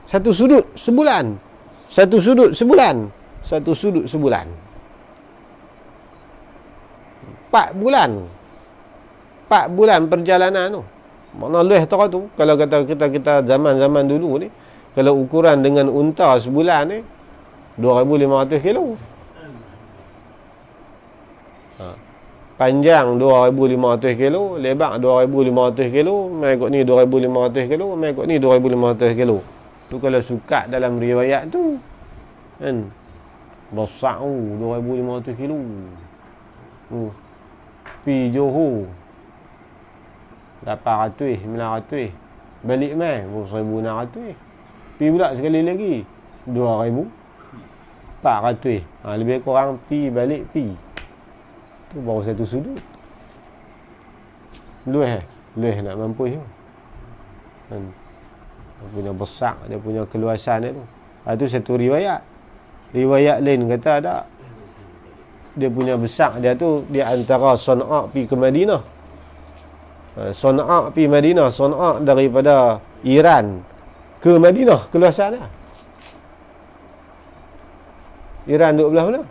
Satu sudut sebulan. Satu sudut sebulan. Satu sudut sebulan. 4 bulan. 4 bulan perjalanan tu. Makna luih tau tu. Kalau kata kita zaman-zaman dulu ni, kalau ukuran dengan unta sebulan ni 2,500 kilo. Panjang 2,500 kilo, lebar 2,500 kilo, mai ikut ni 2,500 kilo, mai ikut ni 2,500 kilo. Tu kalau sukat dalam riwayat tu. Kan? Besar 2,500 kilo. Pi Johor 800, 900. Balik mai 1,600. Pi pula sekali lagi 2,400. Lebih kurang pi balik pi. Tu baru satu sudut. Luih nak mampu tu. Kan? Dia punya besar, dia punya keluasan dia tu. Itu satu riwayat. Riwayat lain kata ada. Dia punya besar dia tu di antara Sana'a pi ke Madinah. Sana'a pi Madinah, Sana'a daripada Iran ke Madinah keluasan dia. Iran duduk belah mana?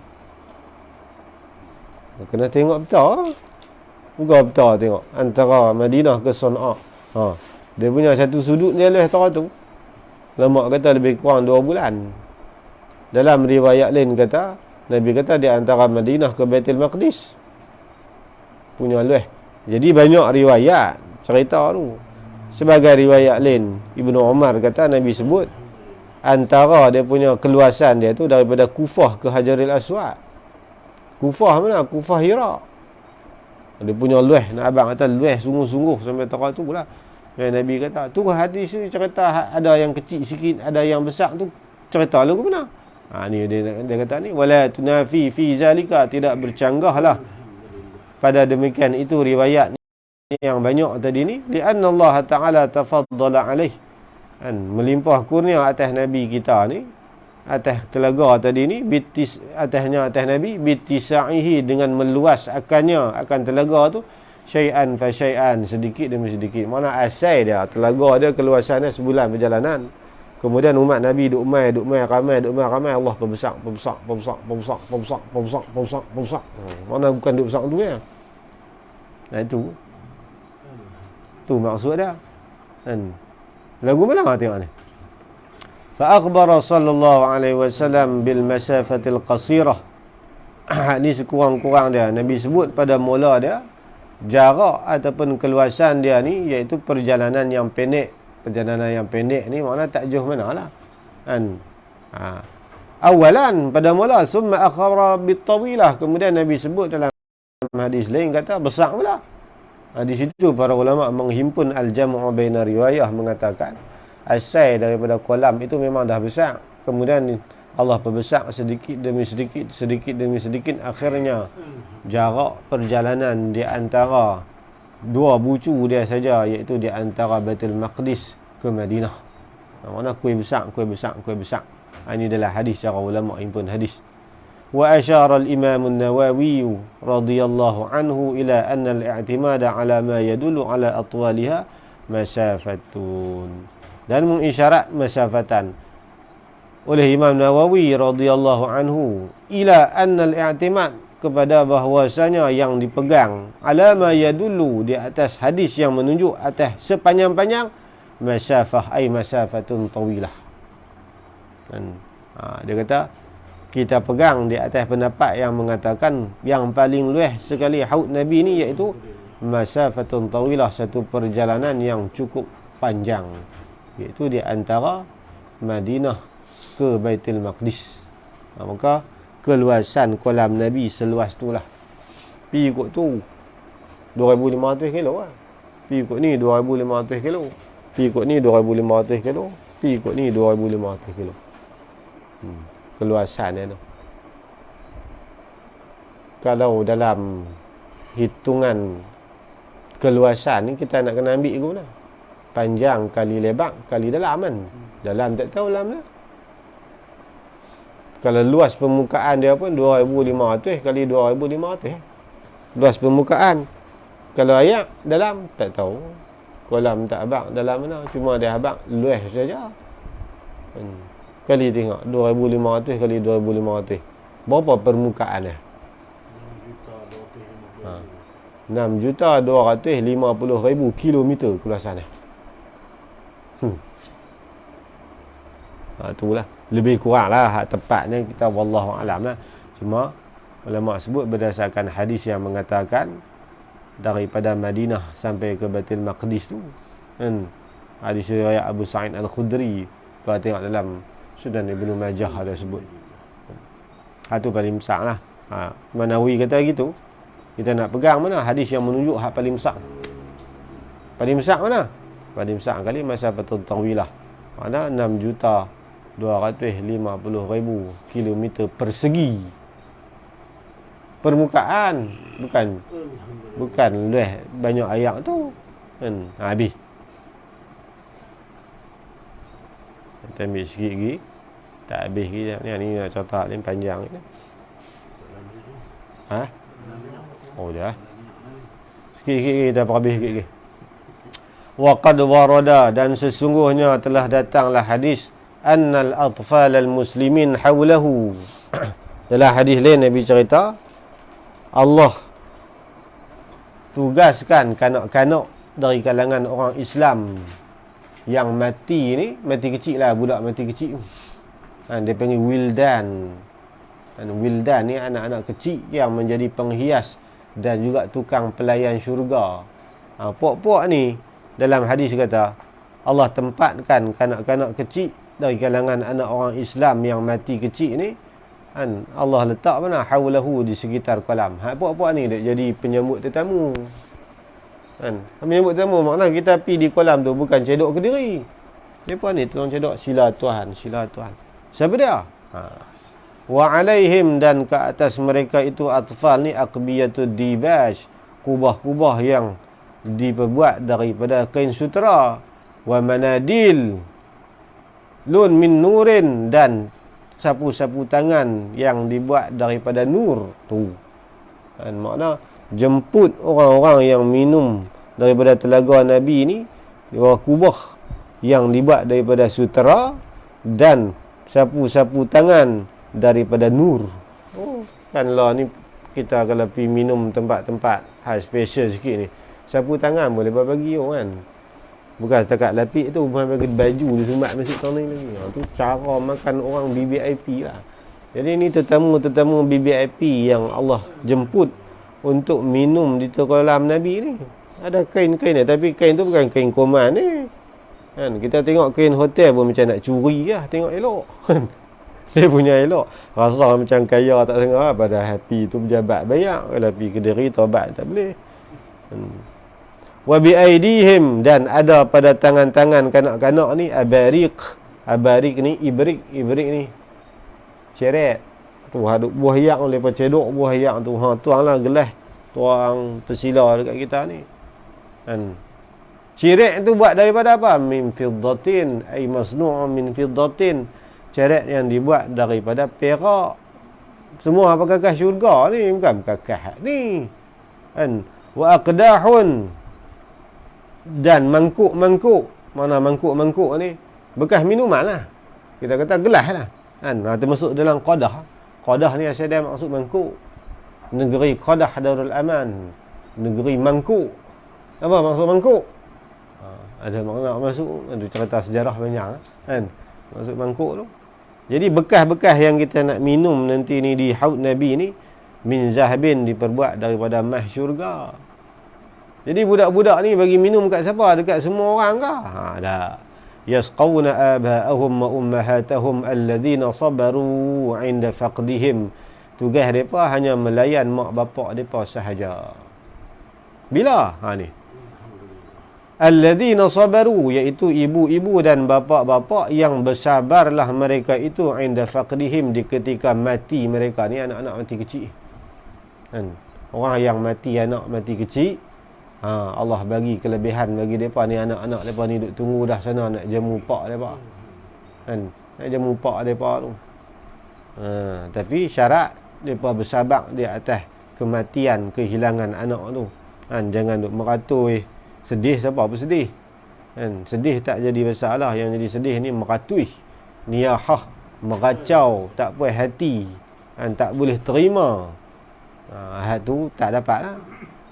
Kena tengok peta. Buka peta tengok antara Madinah ke Sana'a. Dia punya satu sudut dia leh tu. Lama kata lebih kurang 2 bulan. Dalam riwayat lain kata, Nabi kata di antara Madinah ke Baitul Maqdis. Punya leh. Jadi banyak riwayat cerita tu. Sebagai riwayat lain, Ibnu Umar kata Nabi sebut antara dia punya keluasan dia tu daripada Kufah ke Hajaril Aswad. Kufah mana? Kufah Hira. Dia punya lueh, nak abang kata lueh sungguh-sungguh sampai tak tu pula. Nabi kata, tu hadis ni cerita ada yang kecil sikit, ada yang besar tu cerita lagu mana? Ni dia kata ni wala tunafi fi zalika, tidak bercanggahlah pada demikian itu riwayat yang banyak tadi ni, lianna Allah Taala tafaddala alaih, kan melimpah kurnia atas nabi kita ni, atas telaga tadi ni, atas nabi bitisaihi, dengan meluas akan telaga tu, syai'an fa syai'an, sedikit demi sedikit. Mana asal dia telaga dia keluasannya sebulan perjalanan. Kemudian umat Nabi duk mai ramai, Allah perbesar. Mana bukan duk besar tu ya. Nah itu maksud dia. Kan lagu mana tengok ni? Fa akhbara sallallahu alaihi wasallam bil masafatil qasirah. Ni sekurang-kurang dia Nabi sebut pada mula dia jarak ataupun keluasan dia ni, iaitu perjalanan yang pendek. Perjalanan yang pendek ni makna tak jauh manalah. Kan? Awalan pada mula, summa akhbara bit tawilah, kemudian Nabi sebut dalam hadis lain kata besar pula. Di situ para ulama menghimpun al-jam'u baina riwayah, mengatakan asal daripada kolam itu memang dah besar. Kemudian Allah perbesar sedikit demi sedikit, akhirnya jarak perjalanan di antara dua bucu dia saja, iaitu di antara Baitul Maqdis ke Madinah. Mana kuih besar. Ini adalah hadis cara ulama himpun hadis. Wa asyara al-Imam an-Nawawi radhiyallahu anhu ila anna al-i'timada ala ma yadullu ala atwaliha masafatun. Dan mengisyarat masafatan oleh Imam Nawawi radhiyallahu anhu ila anna al-i'timad, kepada bahwasanya yang dipegang ala ma yadullu, di atas hadis yang menunjuk atas sepanjang-panjang masafah, ay masafatun tawilah. Dan dia kata kita pegang di atas pendapat yang mengatakan yang paling luas sekali haud Nabi ni, iaitu masafatun tawilah, satu perjalanan yang cukup panjang, iaitu di antara Madinah ke Baitul Maqdis. Maka keluasan kolam Nabi seluas tu lah. Pi ikut tu 2,500 kilo lah. Pi ikut ni 2,500 kilo. Pi ikut ni 2,500 kilo. Pi ikut ni 2,500 kilo. Keluasan dia tu. Kalau dalam hitungan keluasan ni kita nak kena ambil ke mana? panjang kali lebar kali dalam kan. Dalam tak tahu dalam lah. Kalau luas permukaan dia pun 2,500 kali 2,500. Luas permukaan. Kalau ayak dalam tak tahu. Kolam tak abang dalam mana. Cuma dia abang luas saja. Kali tengok 2,500 kali 2,500. Berapa permukaan dia? 6,250,000 kilometer keluasan dia. Itulah. Lebih kurang lah hak tepatnya kita wallahu alam lah. Cuma ulama sebut berdasarkan hadis yang mengatakan daripada Madinah sampai ke Baitul Maqdis tu kan, hadis riwayat Abu Sa'id Al-Khudri. Kalau tengok dalam Sunan Ibnu Majah ada sebut. Itu paling besar lah. Manawi kata gitu. Kita nak pegang mana hadis yang menunjuk hak paling besar. Paling besar mana? Paling besar kali masa Fathul Tawilah. Mana 6,250,000 kilometer persegi. Permukaan bukan lebih banyak ayat tu kan. Habis. Kita ambil sikit lagi. Tak habis lagi. Ni nak catat ni panjang ni. Oh dah. Sikit-sikit kita habis sikit lagi. Wa qad warada, dan sesungguhnya telah datanglah hadis annal atfal al muslimin hawlahu. Dalam hadis lain Nabi cerita Allah tugaskan kanak-kanak dari kalangan orang Islam yang mati ni, mati kecil lah, budak mati kecil. Dia panggil wildan. Wildan ni anak-anak kecil yang menjadi penghias dan juga tukang pelayan syurga. Puak-puak ni dalam hadis kata Allah tempatkan kanak-kanak kecil dari kalangan anak orang Islam yang mati kecil ni, Allah letak mana haulahu di sekitar kolam. Puak-puak ni dia jadi penyambut tetamu. Menyambut tetamu makna kita pergi di kolam tu bukan cedok ke diri. Depa ni tolong cedok sila Tuhan. Siapa dia? Wa alaihim, dan ke atas mereka itu atfal ni aqbiyatud dibaj, kubah-kubah yang diperbuat daripada kain sutera, wa manadil lun min nurin, dan sapu-sapu tangan yang dibuat daripada nur tu. Makna jemput orang-orang yang minum daripada telaga Nabi ni di bawah kubah yang dibuat daripada sutera dan sapu-sapu tangan daripada nur. Kanlah ni kita kalau pergi minum tempat-tempat high special sikit ni, sapu tangan boleh bagi orang kan. Bukan setakat lapik tu, bukan bagi baju dia sumat masuk tangan lagi. Tu cara makan orang BBIP lah. Jadi ni tetamu-tetamu BBIP yang Allah jemput untuk minum di kolam Nabi ni. Ada kain-kain ni, tapi kain tu bukan kain koman ni. Kita tengok kain hotel pun macam nak curi lah, tengok elok. Dia punya elok. Rasa macam kaya tak tengok, pada hati tu pejabat banyak. Kalau pergi Kediri taubat tak boleh. Wa bi aidihim, dan ada pada tangan-tangan kanak-kanak ni abariq. Abariq ni ibrik ni ceret. Tu ada buah yak lepas cedok buah yak tu. Tuanglah gelas, tuang persila dekat kita ni. Ceret tu buat daripada apa? Min fiddatin, ay masnu'un min fiddatin. Ceret yang dibuat daripada perak. Semua apa kakak syurga ni, bukan kakak ni. Wa aqdahun, dan mangkuk-mangkuk. Mana mangkuk-mangkuk ni? Bekas minuman lah. Kita kata gelas lah. Termasuk dalam qadah. Qadah ni asal dia maksud mangkuk. Negeri Qadah Darul Aman. Negeri mangkuk. Apa maksud mangkuk? Ada makna masuk. Ada cerita sejarah banyak kan. Maksud mangkuk tu. Jadi bekas-bekas yang kita nak minum nanti ni di haud Nabi ni, min zahabin, diperbuat daripada mah syurga. Jadi budak-budak ni bagi minum kat siapa? Dekat semua orang ke? Dah. Yasqawna aba'ahum wa ummahatahum alladhina sabaru 'inda faqdihim. Tugas mereka hanya melayan mak bapak mereka sahaja. Bila? Ni. Alladhina sabaru, iaitu ibu-ibu dan bapa-bapa yang bersabarlah mereka itu 'inda faqdihim, di ketika mati mereka. Ni anak-anak mati kecil. Orang yang mati, anak mati kecil, Allah bagi kelebihan bagi mereka ni, anak-anak mereka ni duk tunggu dah sana nak jamu pak mereka. Kan? Nak jamu pak mereka tu. Tapi syarat mereka bersabar di atas kematian, kehilangan anak tu. Kan? Jangan duk meratui. Sedih siapa apa sedih. Kan? Sedih tak jadi masalah. Yang jadi sedih ni meratui. Niyahah, meracau, tak puas hati. Kan? Tak boleh terima. Hal tu tak dapat lah.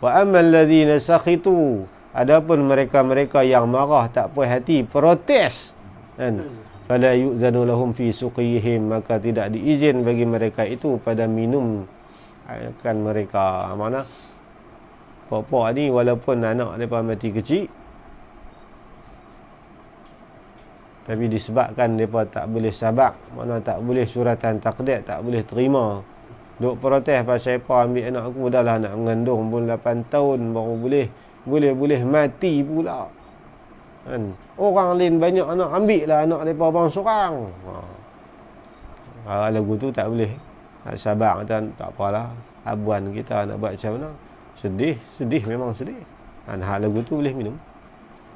Wa ammal ladzina sakhitu, adapun mereka-mereka yang marah, tak puas hati, protes, kan, fala yu'zanu lahum fi suqihim, maka tidak diizin bagi mereka itu pada minum kan mereka. Mana pokok ni walaupun anak mereka mati kecil, tapi disebabkan mereka tak boleh sabar, mana tak boleh suratan takdir, tak boleh terima, duk protes pasal apa ambil anak aku, dah lah nak mengandung pun 8 tahun baru boleh mati pula. Kan? Orang lain banyak anak, ambil lah anak mereka bang seorang. Lagu tu tak boleh. Sabar kata tak apalah. Abuan kita nak buat macam mana? Sedih memang sedih. Hal lagu tu boleh minum.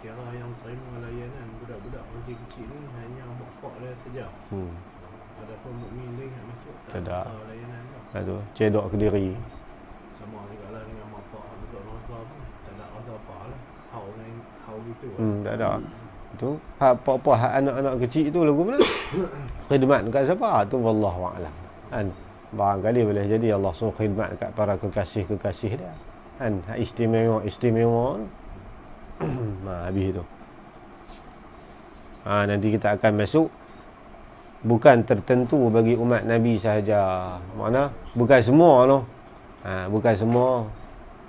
Kira yang terima layanan budak-budak kecil ni hanya bapak dia saja. Adapun mukmin lain nak masuk tak ada layanan tu. Aduh, cedok ke diri. Sama juga lah dengan bapak betul nonton pun tak ada apa lah. Hau gitu. Tak ada. Itu apa-apa hak anak-anak kecil tu lagu mana? Khidmat dekat siapa? Tu wallahu a'lam. Kan? Barangkali boleh jadi Allah suruh khidmat dekat para kekasih-kekasih dia. Kan? Hak istimewa. Habis tu. Nanti kita akan masuk. Bukan tertentu bagi umat Nabi sahaja. Mana? Bukan semua tu. Bukan semua.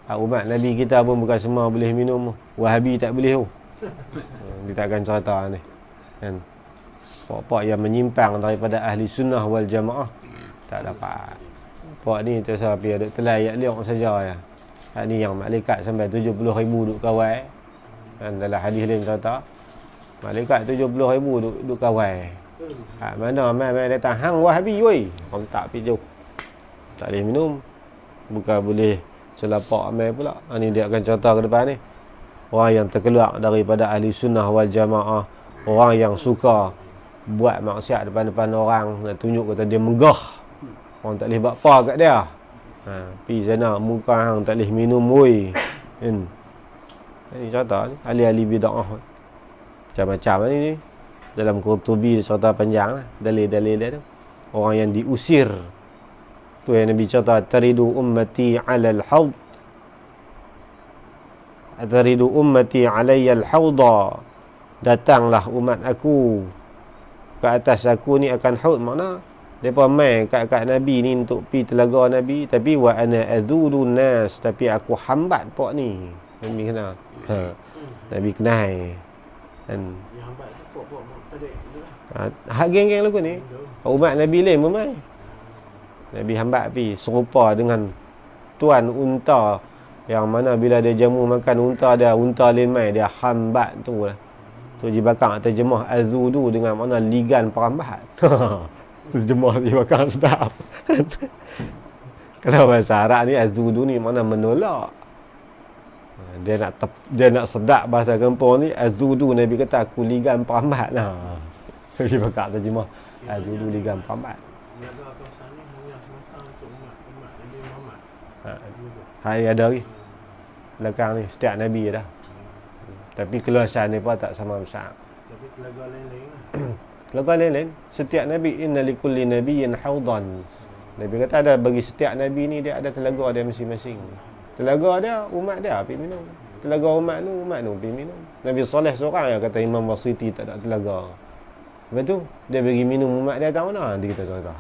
Umat Nabi kita pun bukan semua boleh minum. Wahabi tak boleh tu. Kita akan cerita ni. Kan? Pok-pok yang menyimpang daripada ahli sunnah wal jamaah tak dapat. Pok ni tu sahaja ada telai ayat liok saja ya. Ni yang malaikat sampai 70,000 duk kawal. Kan dalam hadis lain cerita. Malaikat 70,000 duk kawal. Mana mai datang hang Wahabi woi. Orang tak pi jauh. Tak boleh minum. Bukan boleh selapak amai pula. Ni dia akan cerita ke depan ni. Orang yang terkeluar daripada ahli sunnah wal jamaah, orang yang suka buat maksiat depan-depan orang, nak tunjuk kata dia megah. Orang tak boleh buat apa kat dia. Pi sana muka hang tak boleh minum woi. Ini cerita ni ahli-ahli bid'ah. Macam-macam ni. Dalam Qurtubi cerita panjang lah dalil-dalil dia tu. Orang yang diusir tu yang Nabi cerita, taridu ummati 'alal haud, taridu ummati 'alayya al-hauda, datanglah umat aku ke atas aku ni akan haud. Makna depa mai kat Nabi ni untuk pi telaga Nabi, tapi wa ana azulu nas, tapi aku hambat pok ni. Nabi kenal. Nabi kenal. Kan yang hambat tu pok-pok tadi itulah. Hak geng-geng lagu ni umat Nabi lain pun mai. Nabi hambat pi serupa dengan tuan unta yang mana bila dia jamu makan unta dia, unta lain mai dia hambat tu lah. Tu dibakar terjemah azudu dengan makna ligan perambat. Terjemah dibakar sedap. Kalau bahasa Arab ni azudu ni makna menolak. Dia nak sedap bahasa kampung ni, azudu Nabi kata aku ligan perambat lah. Dia bakar terjemah azudu ligan perambat. Jaga kawasan ni hanya semata untuk umat Nabi Muhammad. Hari ada lagi. Belakang ni setiap Nabi dah. Tapi keluasan ni pun tak sama besar. Tapi telaga lain-lain lah. Telaga lain-lain. Setiap Nabi, inna likulli nabiyyin haudan. Nabi kata ada bagi setiap Nabi ni dia ada telaga dia masing-masing. Telaga dia, umat dia pergi minum. Telaga umat tu pergi minum. Nabi Saleh seorang yang kata Imam Wasiti tak ada telaga. Lepas tu, dia bagi minum umat dia tak mana? Nanti kita cerita.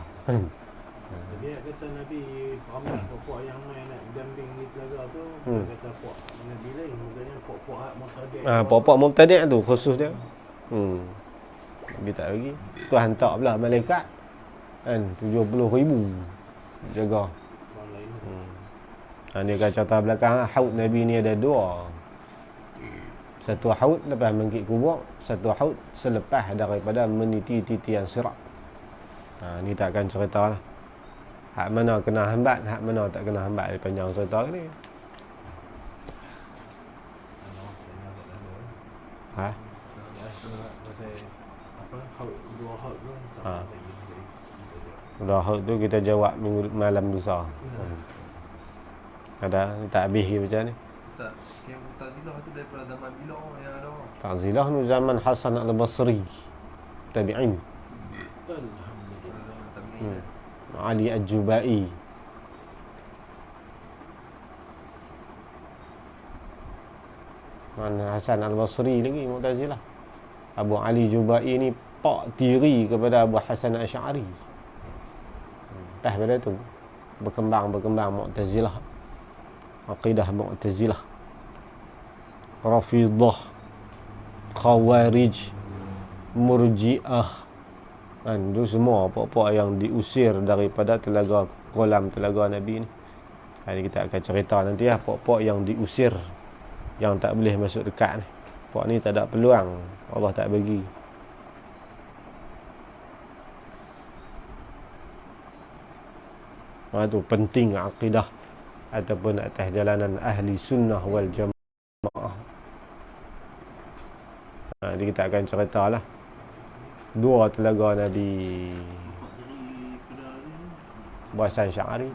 Dia kata Nabi ramai pokok yang main nak damping di telaga tu, dia kata pokok Nabi lain, maksudnya pokok mubtadi'. Pokok mubtadi' tu khusus dia. Nabi tak bagi. Tu hantar pula malaikat. Kan 70,000 jaga. Orang lain. Dia akan cerita belakang lah. Haud Nabi ni ada dua. Satu haud lepas mengikut kubur, satu haud selepas daripada meniti titian sirat. Ni tak akan cerita lah. Hak mana kena hambat, hak mana tak kena hambat. Dia panjang cerita ni. Ha? Pasal apa? Dua haud tu. Dua haud tu kita jawab minggu malam lusa. Ada tak habis ke macam ni? Tak, yang Mu'tazilah tu daripada zaman bila yang ada? Mu'tazilah ni zaman Hasan al-Basri, tabi'in. Alhamdulillah. Ali al-Jubai. Mana Hasan al-Basri lagi Mu'tazilah. Abu Ali Jubai ni pak tiri kepada Abu Hasan al-Asy'ari. Lepas pada tu berkembang Mu'tazilah. Aqidah Mu'tazilah, Rafidah, Khawarij, Murji'ah. Kan itu semua apa-apa yang diusir daripada kolam telaga Nabi ni. Ini kita akan cerita nanti apa-apa yang diusir, yang tak boleh masuk dekat ni. Puak ni tak ada peluang, Allah tak bagi. Itu penting akidah ataupun atas jalanan ahli sunnah wal jamaah. Jadi kita akan ceritalah dua telaga Nabi. Abu Hasan Asy'ari,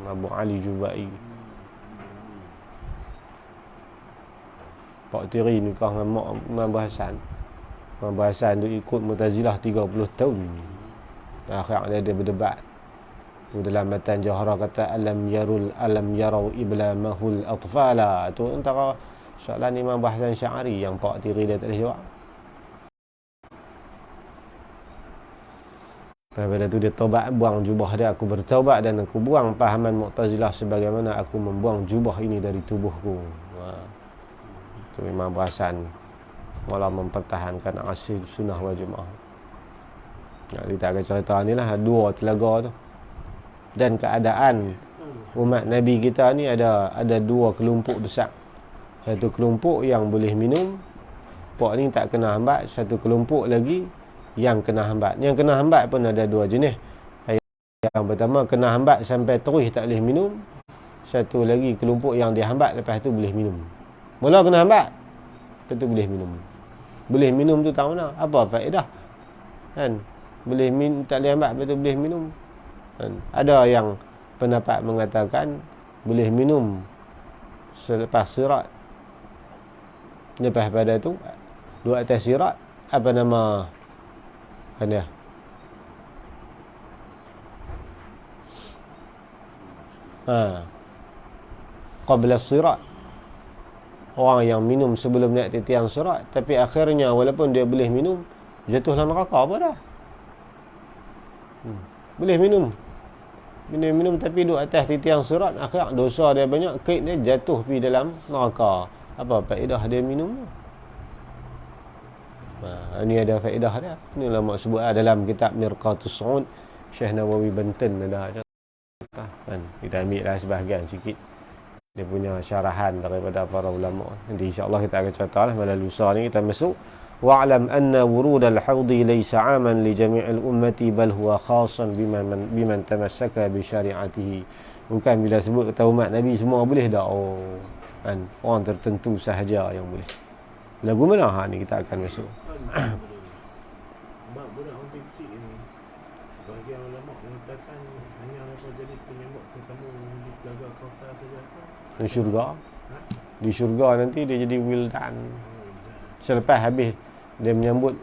Abu Ali Jubai. Pak tiri nikah dengan mak Abu Hasan. Abu Hasan tu ikut Mu'tazilah 30 tahun. Akhirnya dia berdebat. Dalam matan Jawharah kata alam yarau iblamahul atfala. Itu antara soalan Imam Abu Hasan Asy'ari yang pak tiri dia tak boleh jawab. Pada tu dia taubat, buang jubah dia. Aku bertaubat dan aku buang pahaman Mu'tazilah sebagaimana aku membuang jubah ini dari tubuhku. Itu Imam Abu Hasan malah mempertahankan asil sunnah wal jamaah. Jadi kita akan cerita ni lah dua telaga tu. Dan keadaan umat Nabi kita ni ada dua kelompok besar. Satu kelompok yang boleh minum, pak ni tak kena hambat. Satu kelompok lagi yang kena hambat. Yang kena hambat pun ada dua jenis. Yang pertama kena hambat sampai terus tak boleh minum. Satu lagi kelompok yang dihambat lepas tu boleh minum. Mula kena hambat, lepas tu boleh minum. Boleh minum tu tahu nak apa faedah? Kan? Boleh tak boleh hambat, lepas tu boleh minum. Kan? Ada yang pendapat mengatakan boleh minum selepas sirat. Lepas pada tu dua atas sirat apa nama kan dia? Qabla sirat. Orang yang minum sebelum naik titiang sirat, tapi akhirnya walaupun dia boleh minum, jatuh dalam neraka apa dah? Boleh minum tapi duduk atas titiang sirat, akhir dosa dia banyak, kait dia jatuh pergi dalam neraka. Apa faedah dia minum tu? Ini ada faedah dia. Ini ulama sebut dalam kitab Mirqatus Su'ud, Syekh Nawawi Banten ada kan. Kita ambil lah sebahagian sikit dia punya syarahan daripada para ulama. Nanti insya-Allah kita akan ceritalah malam lusa ni kita masuk wa'lam anna wurud al-hawdi laysa 'aman li jami'il ummati bal huwa khassan biman tamassaka bi syari'atihi. Bukan bila sebut kata umat Nabi semua boleh dah. Kan orang tertentu sahaja yang boleh. Lagu mana ni kita akan masuk. Sebab budak orang kecil ni sebahagian ulama mengatakan hanya apa jadi penyebab tetamu di Telaga Kausar saja. Di syurga. Di syurga nanti dia jadi wildan. Selepas habis dia menyambut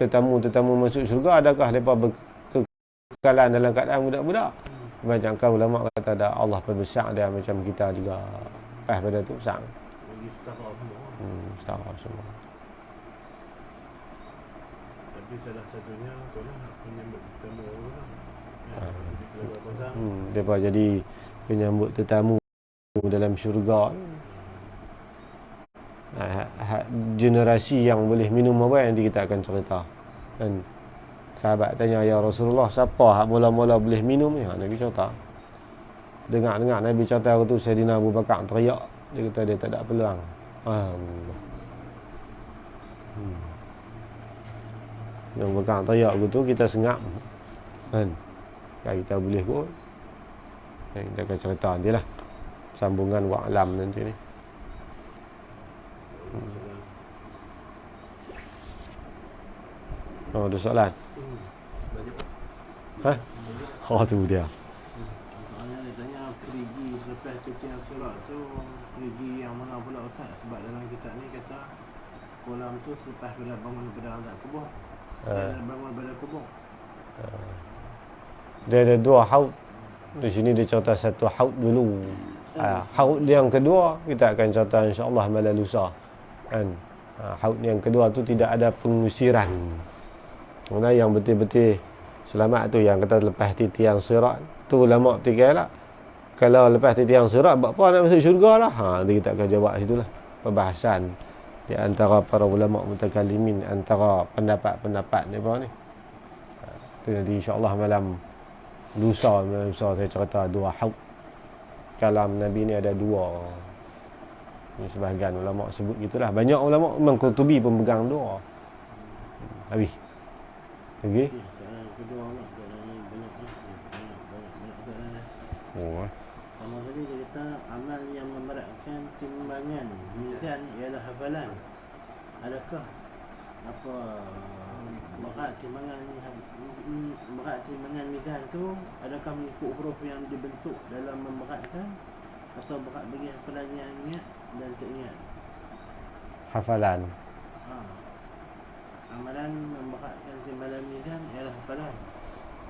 tetamu-tetamu masuk syurga, adakah mereka berkekalan dalam keadaan budak-budak? Macam ulama kata ada Allah perbesar dia macam kita juga. Lepas pada tu sang. Bagi setara semua. Setara semua. Tapi salah satunya itulah penyambut tetamu lah. Di Telaga Kausar. Mereka jadi penyambut tetamu dalam syurga. Generasi yang boleh minum apa nanti kita akan cerita. Dan sahabat tanya, ya Rasulullah, siapa hak mula-mula boleh minum ni? Nabi cerita. Dengar Nabi cerita tu Sayyidina Abu Bakar teriak. Dia kata dia tak ada peluang. Yang Bakar teriak tu kita sengap. Kan? Kita boleh kot. Kita akan cerita nantilah. Sambungan wa'lam nanti ni. Oh, ada soalan. Hah? Oh, tu dia. Soalnya dia tanya perigi selepas cucian surat tu perigi yang mana pula Ustaz? Sebab dalam kitab ni kata kolam tu selepas bila bangun daripada azab kubur. Bangun daripada kubur. Dia ada 2 haud. Di sini dia cerita 1 haud dulu. Haud yang kedua kita akan cerita insya-Allah malam lusa. Kan? Haud yang kedua tu tidak ada pengusiran. Mana yang betul-betul selamat tu yang kata lepas titian sirat tu ulama bertikai lah. Kalau lepas titian sirat buat apa nak masuk syurga lah. Dia kita akan jawab situlah perbahasan di antara para ulama mutakallimin antara pendapat-pendapat mereka ni. Tu nanti insya-Allah malam lusa saya cerita 2 haud. Kalam Nabi ni ada 2. Ini sebahagian ulama sebut gitulah. Banyak ulama memang Qurtubi pun pegang 2. Habis. Okey. Soalan kedua pula soalan ni banyak soalan dah. Oh. Sama tadi dia kata amal yang memberatkan timbangan mizan ialah hafalan. Adakah apa berat timbangan mizan tu adakah mengikut huruf yang dibentuk dalam memberatkan atau berat bagi hafalan yang ingat dan tak ingat? Hafalan. Amalan memberatkan timbangan mizan ialah hafalan.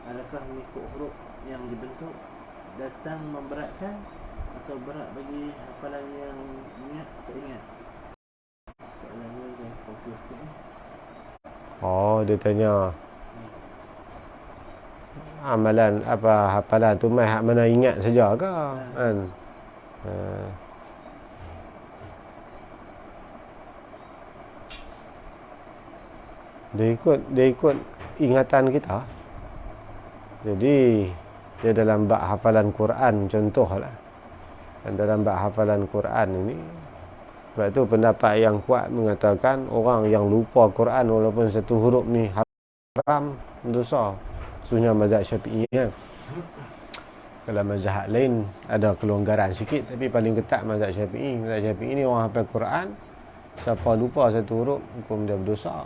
Adakah mengikut huruf yang dibentuk datang memberatkan atau berat bagi hafalan yang ingat tak ingat? Soalan ni saya confuse sikit ni. Oh, dia tanya amalan apa hafalan tu mai hak mana ingat saja ke kan? Dia ikut ingatan kita. Jadi dia dalam bab hafalan Quran contohlah. Dan dalam bab hafalan Quran ini sebab tu pendapat yang kuat mengatakan orang yang lupa Quran walaupun satu huruf ni haram dosa. Khususnya mazhab Syafi'i kan. Kalau mazhab lain ada kelonggaran sikit tapi paling ketat mazhab Syafi'i. Mazhab Syafi'i ni orang hafal Quran siapa lupa satu huruf hukum dia berdosa.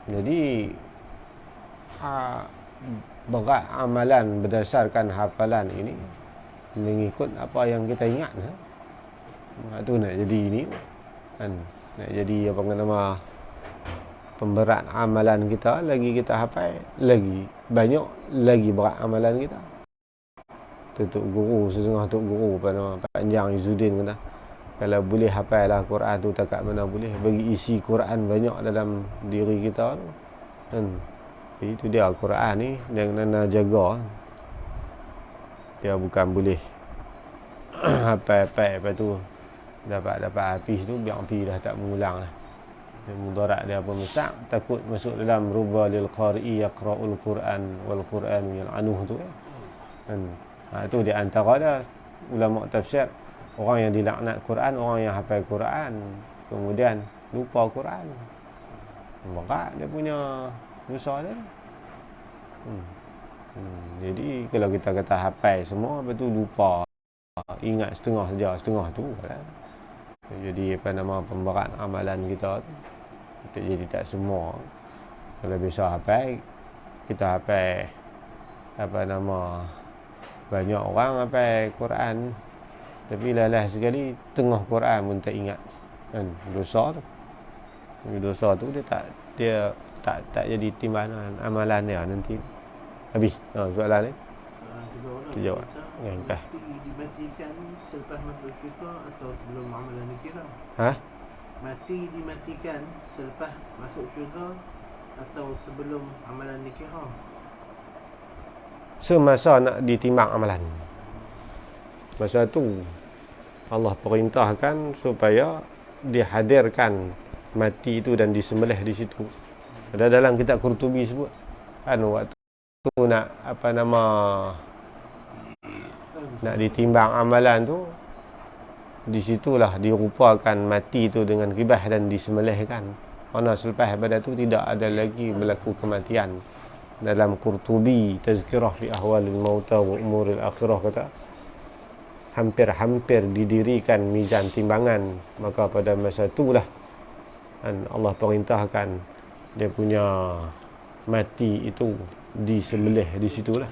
Jadi berat amalan berdasarkan hafalan ini mengikut apa yang kita ingat. Tu nak jadi ni kan, nak jadi apa nama pemberat amalan kita, lagi kita hafal lagi banyak lagi berat amalan kita. Tok guru setengah tok guru apa nama Panjang Izzuddin kata kalau boleh hafal lah Quran tu takat mana boleh bagi isi Quran banyak dalam diri kita tu kan. Itu dia Al-Quran ni yang nak jaga. Dia bukan boleh hafal-hafal lepas tu dapat habis tu biar api dah tak mengulang lah. Mudarat dia pun mesak takut masuk dalam ruba lil qari'i yaqra'ul Quran wal Quran yal'anuh tu kan. Itu di antara dia ulama tafsir orang yang dilaknat Quran orang yang hafal Quran kemudian lupa Quran. Berat dia punya dosa dia. Jadi kalau kita kata hafal semua lepas tu lupa ingat setengah saja setengah tu kan. Jadi apa nama pemberat amalan kita tu kita jadi tak semua. Kalau biasa hafal kita hafal apa nama banyak orang hafal Quran tapi lalah sekali tengah Quran pun tak ingat kan. Dosa tu dia tak jadi timbangan amalan dia nanti. Habis soalan ni Soalan kedua tu jawab kan. Mati dimatikan selepas masuk syurga atau sebelum amalan dikira? Mati dimatikan selepas masuk syurga atau sebelum amalan dikira? Semasa nak ditimbang amalan. Masa tu Allah perintahkan supaya dihadirkan mati itu dan disembelih di situ. Ada dalam kitab Qurtubi sebut kan waktu nak apa nama nak ditimbang amalan tu di situlah dirupakan mati itu dengan kibah dan disembelihkan. Mana selepas daripada tu tidak ada lagi berlaku kematian. Dalam Qurtubi Tazkirah fi Ahwalil Mauta wa Umuril Akhirah kata hampir-hampir didirikan mizan timbangan, maka pada masa itulah Allah perintahkan dia punya mati itu disembelih di situlah.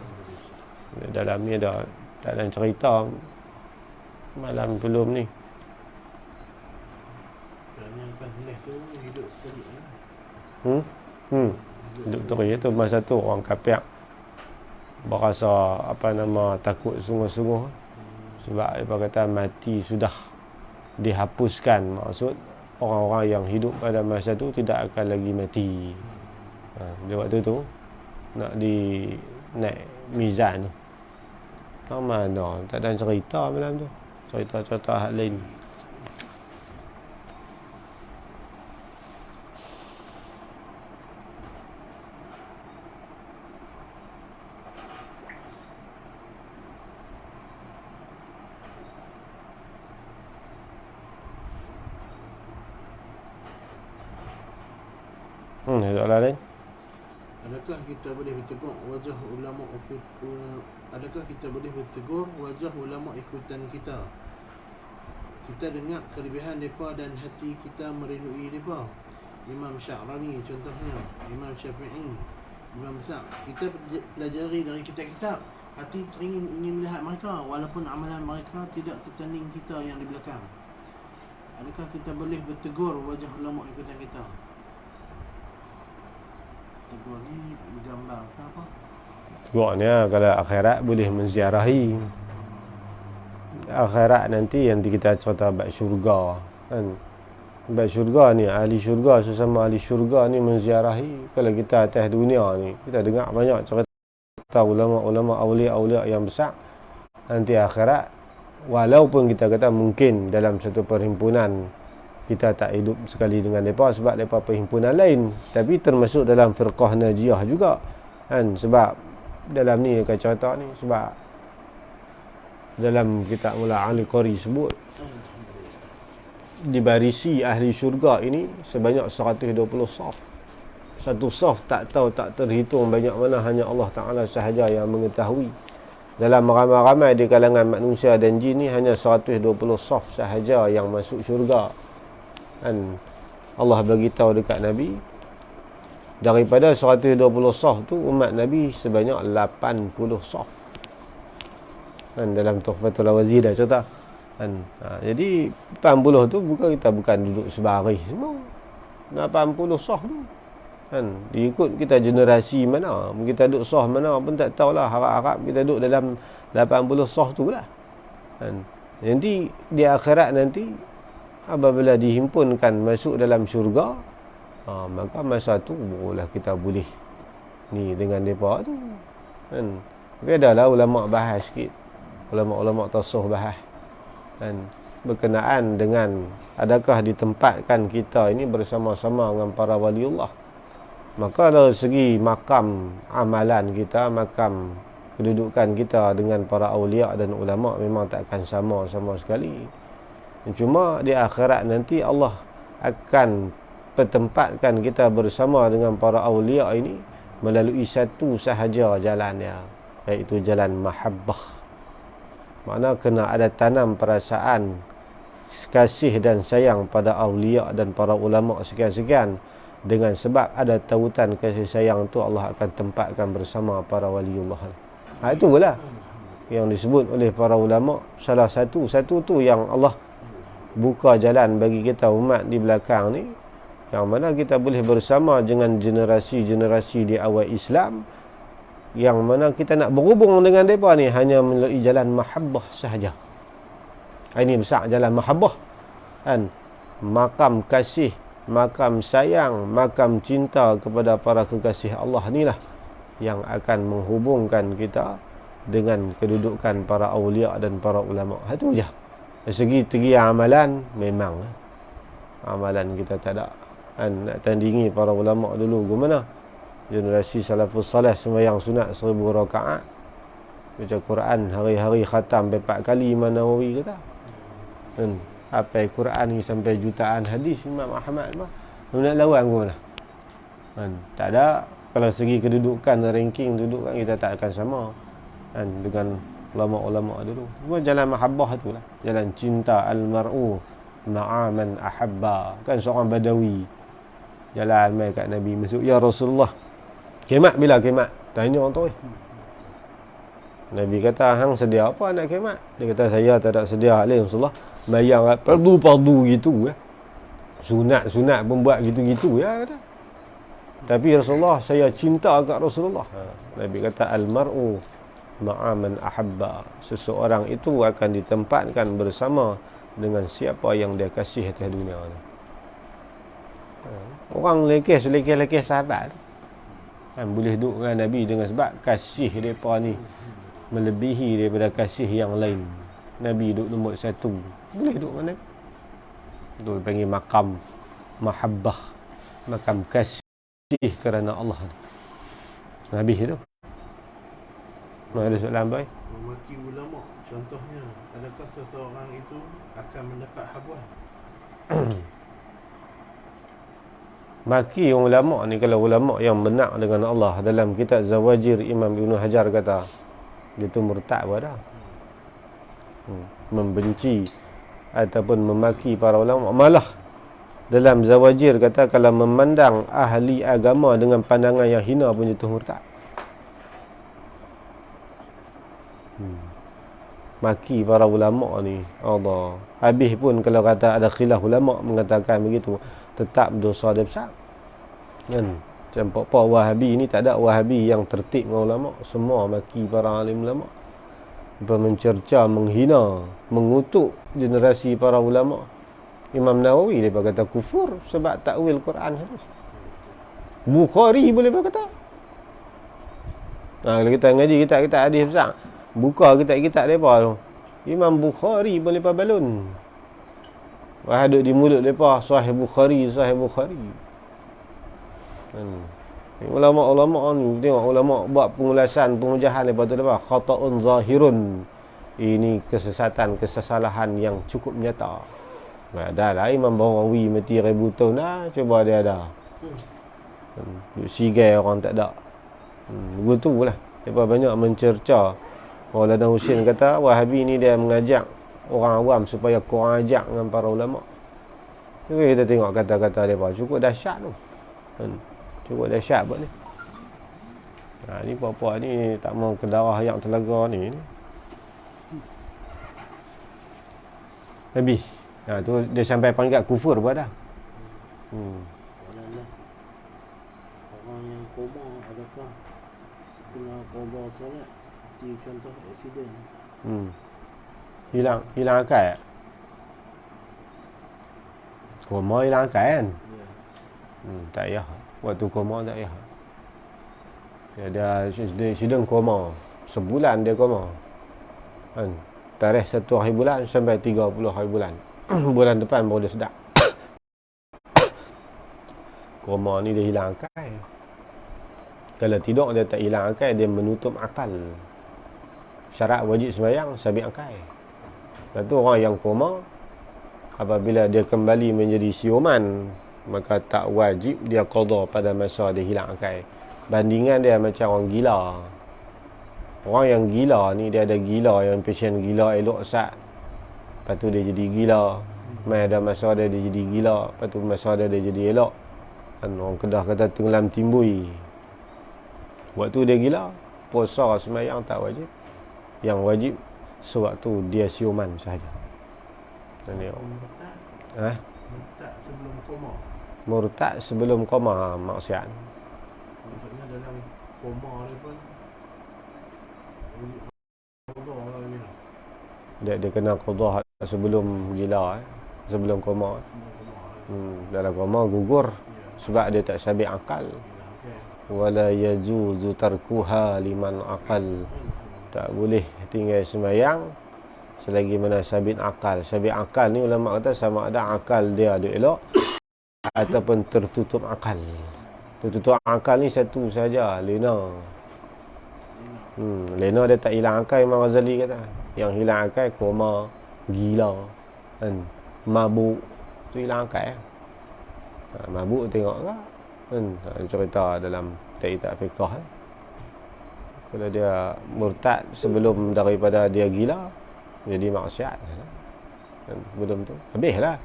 Dalam ni ada dalam cerita malam belum ni. Kerana lepas sembelih tu hidup sekali. Hidup teri tu masa tu orang kafir berasa takut sungguh-sungguh, sebab dia kata mati sudah dihapuskan. Maksud orang-orang yang hidup pada masa tu tidak akan lagi mati. Dia waktu tu nak naik mizan tu. Tak mana, tak ada cerita malam tu. Cerita-cerita hal lain. Soalan lain? Adakah kita boleh bertegur wajah ulama ikutan kita? Kita dengar kelebihan mereka dan hati kita merindui mereka. Imam Sya'rani contohnya, Imam Syafi'i, Imam besar. Kita pelajari dari kitab-kitab, hati ingin melihat mereka walaupun amalan mereka tidak tertanding kita yang di belakang. Adakah kita boleh bertegur wajah ulama ikutan kita? Tegur ni bergambar ke apa? Tegur ni kalau akhirat boleh menziarahi. Akhirat nanti kita cerita bab syurga kan. Bab syurga ni, ahli syurga sesama ahli syurga ni menziarahi. Kalau kita atas dunia ni, kita dengar banyak cerita ulama-ulama awliya-awliya yang besar. Nanti akhirat, walaupun kita kata mungkin dalam satu perhimpunan kita tak hidup sekali dengan mereka sebab mereka perhimpunan lain, tapi termasuk dalam firqah najiyah juga kan. Sebab dalam ni cerita ni, sebab dalam kitab Mula Ali Qari sebut dibarisi ahli syurga ini sebanyak 120 saf. Satu saf tak terhitung banyak mana, hanya Allah Ta'ala sahaja yang mengetahui. Dalam ramai-ramai di kalangan manusia dan jin ni, hanya 120 saf sahaja yang masuk syurga kan. Allah beritahu dekat Nabi, daripada 120 saf tu umat Nabi sebanyak 80 saf kan. Dalam Tuhfatul Awazih dah cerita kan. Jadi 80 tu bukan duduk sebaris semua. 80 saf tu kan, diikut kita generasi mana, kita duduk saf mana pun tak tahulah. Harap-harap kita duduk dalam 80 saf tu lah kan. Jadi di akhirat nanti apabila dihimpunkan masuk dalam syurga, maka masa tu barulah kita boleh ni dengan mereka tu kan. Tapi adalah ulama bahas sikit, ulama-ulama tasawuf bahas kan, berkenaan dengan adakah ditempatkan kita ini bersama-sama dengan para waliullah. Maka dari segi makam amalan kita, makam kedudukan kita dengan para awliya dan ulama memang takkan sama sekali. Cuma di akhirat nanti Allah akan pertempatkan kita bersama dengan para awliya ini melalui satu sahaja jalannya, iaitu jalan mahabbah. Makna kena ada tanam perasaan kasih dan sayang pada awliya dan para ulama sekian-sekian. Dengan sebab ada tautan kasih sayang tu, Allah akan tempatkan bersama para waliullah. Itulah yang disebut oleh para ulama, salah satu tu yang Allah buka jalan bagi kita umat di belakang ni, yang mana kita boleh bersama dengan generasi-generasi di awal Islam, yang mana kita nak berhubung dengan mereka ni hanya melalui jalan mahabbah sahaja. Ini besar jalan mahabbah kan, makam kasih, makam sayang, makam cinta kepada para kekasih Allah ni lah yang akan menghubungkan kita dengan kedudukan para awliya dan para ulama. Itu je. Dari segi amalan, memang amalan kita tak ada kan. Nak tandingi para ulama dulu gimana? Generasi salafus salih sembahyang sunat 1000 rakaat, baca Quran hari-hari khatam 4 kali, Imam Nawawi kata kan. Hafal Quran ni sampai jutaan hadis Imam Ahmad mah. Nak lawan ke mana kan? Tak ada. Kalau segi kedudukan, ranking kedudukan, kita tak akan sama kan dengan ulama-ulama dulu. Cuma jalan mahabbah tu lah, jalan cinta. Al-mar'u ma'a man ahabba kan. Seorang Badawi Jalan mai kat Nabi masuk, ya Rasulullah, kiamat bila kiamat? Tanya orang tu. Nabi kata, hang sedia apa nak kiamat? Dia kata, saya tak ada sedia lain Rasulullah. Bayang pardu-pardu gitu sunat pun buat gitu-gitu ya kata. Tapi Rasulullah, saya cinta kat Rasulullah. Nabi kata, al-mar'u ma'a man ahabba. Seseorang itu akan ditempatkan bersama dengan siapa yang dia kasih atas dunia ni. Orang lekeh sahabat boleh duduk dengan Nabi dengan sebab kasih mereka ni melebihi daripada kasih yang lain. Nabi duduk nombor 1, boleh duduk dengan Nabi. Itu dipanggil makam mahabbah, makam kasih kerana Allah. Nabi itu. Ada soalan boy? Memaki ulama, contohnya, adakah seseorang itu akan mendapat habuan? Maki ulama ni, kalau ulama yang benar dengan Allah, dalam kitab Zawajir Imam Ibn Hajar kata dia tu murtad pada membenci ataupun memaki para ulama. Malah dalam Zawajir kata kalau memandang ahli agama dengan pandangan yang hina pun dia tu murtad. Maki para ulama ni, Allah. Habis pun kalau kata ada khilaf ulama mengatakan begitu, tetap dosa dia besar. Kan? Macam Pak Wahabi ni, tak ada Wahabi yang tertib dengan ulama. Semua maki para alim ulama. Mencerca, menghina, mengutuk generasi para ulama. Imam Nawawi dia kata kufur sebab takwil Quran hadis. Bukhari boleh berkata. Kalau kita ngaji kita hadis besar, buka kitab depa tu. Imam Bukhari boleh balun. Wah, duduk di mulut depa Sahih Bukhari. Ulama-ulama ni, tengok ulama buat pengulasan, pengujahan lepas tu apa? Khata'un zahirun. Ini kesalahan yang cukup nyata. Dah lah Imam Bawawi mati 1000 tahun dah, coba dia ada. Sigai orang tak ada. Begitulah. Lepas banyak mencerca. Maulana Husain kata Wahabi ni dia mengajak orang awam supaya kurang ajak dengan para ulama. Jadi kita tengok kata-kata dia cukup dahsyat tu. Cukup dahsyat buat ni. Ni puak-puak ni tak mau ke darah yang telaga ni. Habis. Tu dia sampai peringkat kufur buat dah. Soalanlah, orang yang koma adakah kena qada solat seperti contoh aksiden? Hilang akal. Koma hilang akal kan? Ya. Tak payah. Waktu koma tak payah. Dia sedang koma. Sebulan dia koma. Kan? Tarikh 1 hari bulan sampai 30 hari bulan. Bulan depan baru dia sedap. Koma ni dia hilang akal. Kalau tidak dia tak hilang akal, dia menutup akal. Syarat wajib sembahyang sabit akal. Lepas tu orang yang koma, apabila dia kembali menjadi siuman, maka tak wajib dia qada pada masa dia hilang akal. Bandingan dia macam orang gila. Orang yang gila ni, dia ada gila yang pasien gila elok sat. Lepas tu dia jadi gila. Mai ada masa dia jadi gila. Lepas tu masa dia jadi elok. Kan orang Kedah kata tenggelam timbui. Waktu dia gila, puasa sembahyang tak wajib. Yang wajib sewaktu dia siuman sahaja. Murtad sebelum koma. Murtad sebelum koma, maksiat. Maksudnya dalam koma ni pun dia kena qada sebelum gila, sebelum koma. Dalam koma gugur sebab dia tak sabit akal. Wala yajuzu tarkuha liman aqal. Tak boleh tinggal sembahyang selagi mana sabit akal. Sabit akal ni ulama kata sama ada akal dia ada elok ataupun tertutup akal. Tertutup akal ni satu saja, lena. Lena dia tak hilang akal. Imam Ghazali kata yang hilang akal koma, gila, kan, mabuk, tu hilang akal. Mabuk tengok tak kan, cerita dalam kitab fiqh. Kalau dia murtad sebelum daripada dia gila, jadi maksiat kan, belum tu habislah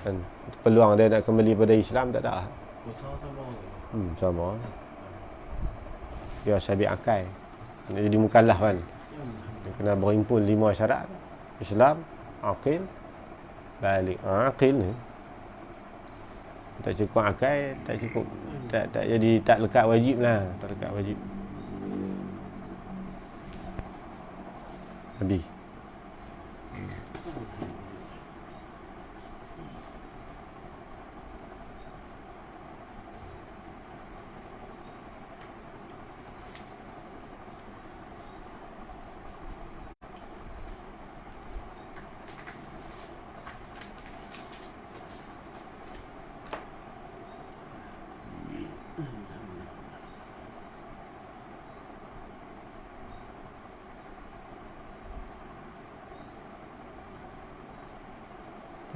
kan, peluang dia nak kembali pada Islam tak ada sama-sama. Sama. Dia sabi akal. Nak jadi mukallaf kan. Dia kena berhimpun 5 syarat. Islam, aqil, balik. Aqil ni tak cukup akal, tak cukup, tak jadi, tak lekat wajib lah, tak lekat wajib. Habis.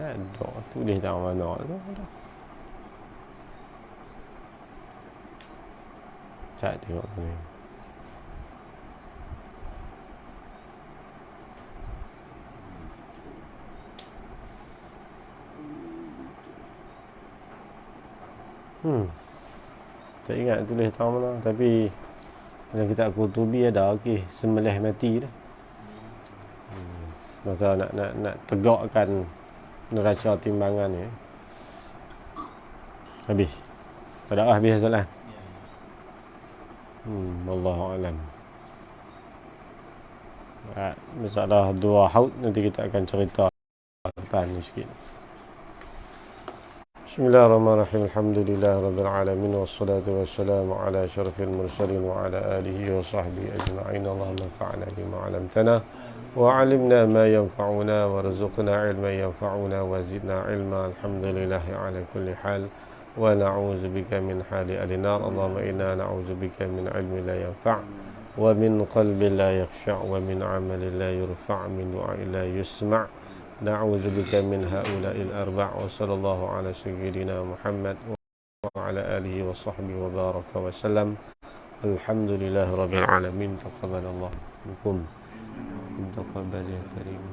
Tak ada tulis dalam mana tu. Tak tengok ni. Tak ingat tulis tahu mana, tapi dalam kitab Qurtubi ada okey, sembelih mati dah. Masa nak tegakkan neraca timbangan ni. Habis. Pada habis soalan. Wallahu alam. Masalah dua haud nanti kita akan cerita depan ni sikit. Bismillahirrahmanirrahim. Alhamdulillahirabbil alamin wassalatu wassalamu ala asyrafil mursalin wa ala alihi wa sahbihi ajma'in. Allahumma fa'na bima 'allamtana wa 'allimna ma yanfa'una warzuqna 'ilman yanfa'una wa zidna 'ilma. Alhamdulillahi 'ala kulli hal wa na'udzu bika min hali al-nar. Allahumma inna na'udzu bika min 'ilmin la yanfa' wa min qalbin la yakhsha' wa min 'amalin la yurfa' min du'a'in la yusma'. نعوذ بك من هؤلاء الأربع وصلى الله على سيدنا محمد وعلى آله وصحبه وبارك وسلم. الحمد لله رب العالمين. تقبل الله منكم. تقبل يا كريم.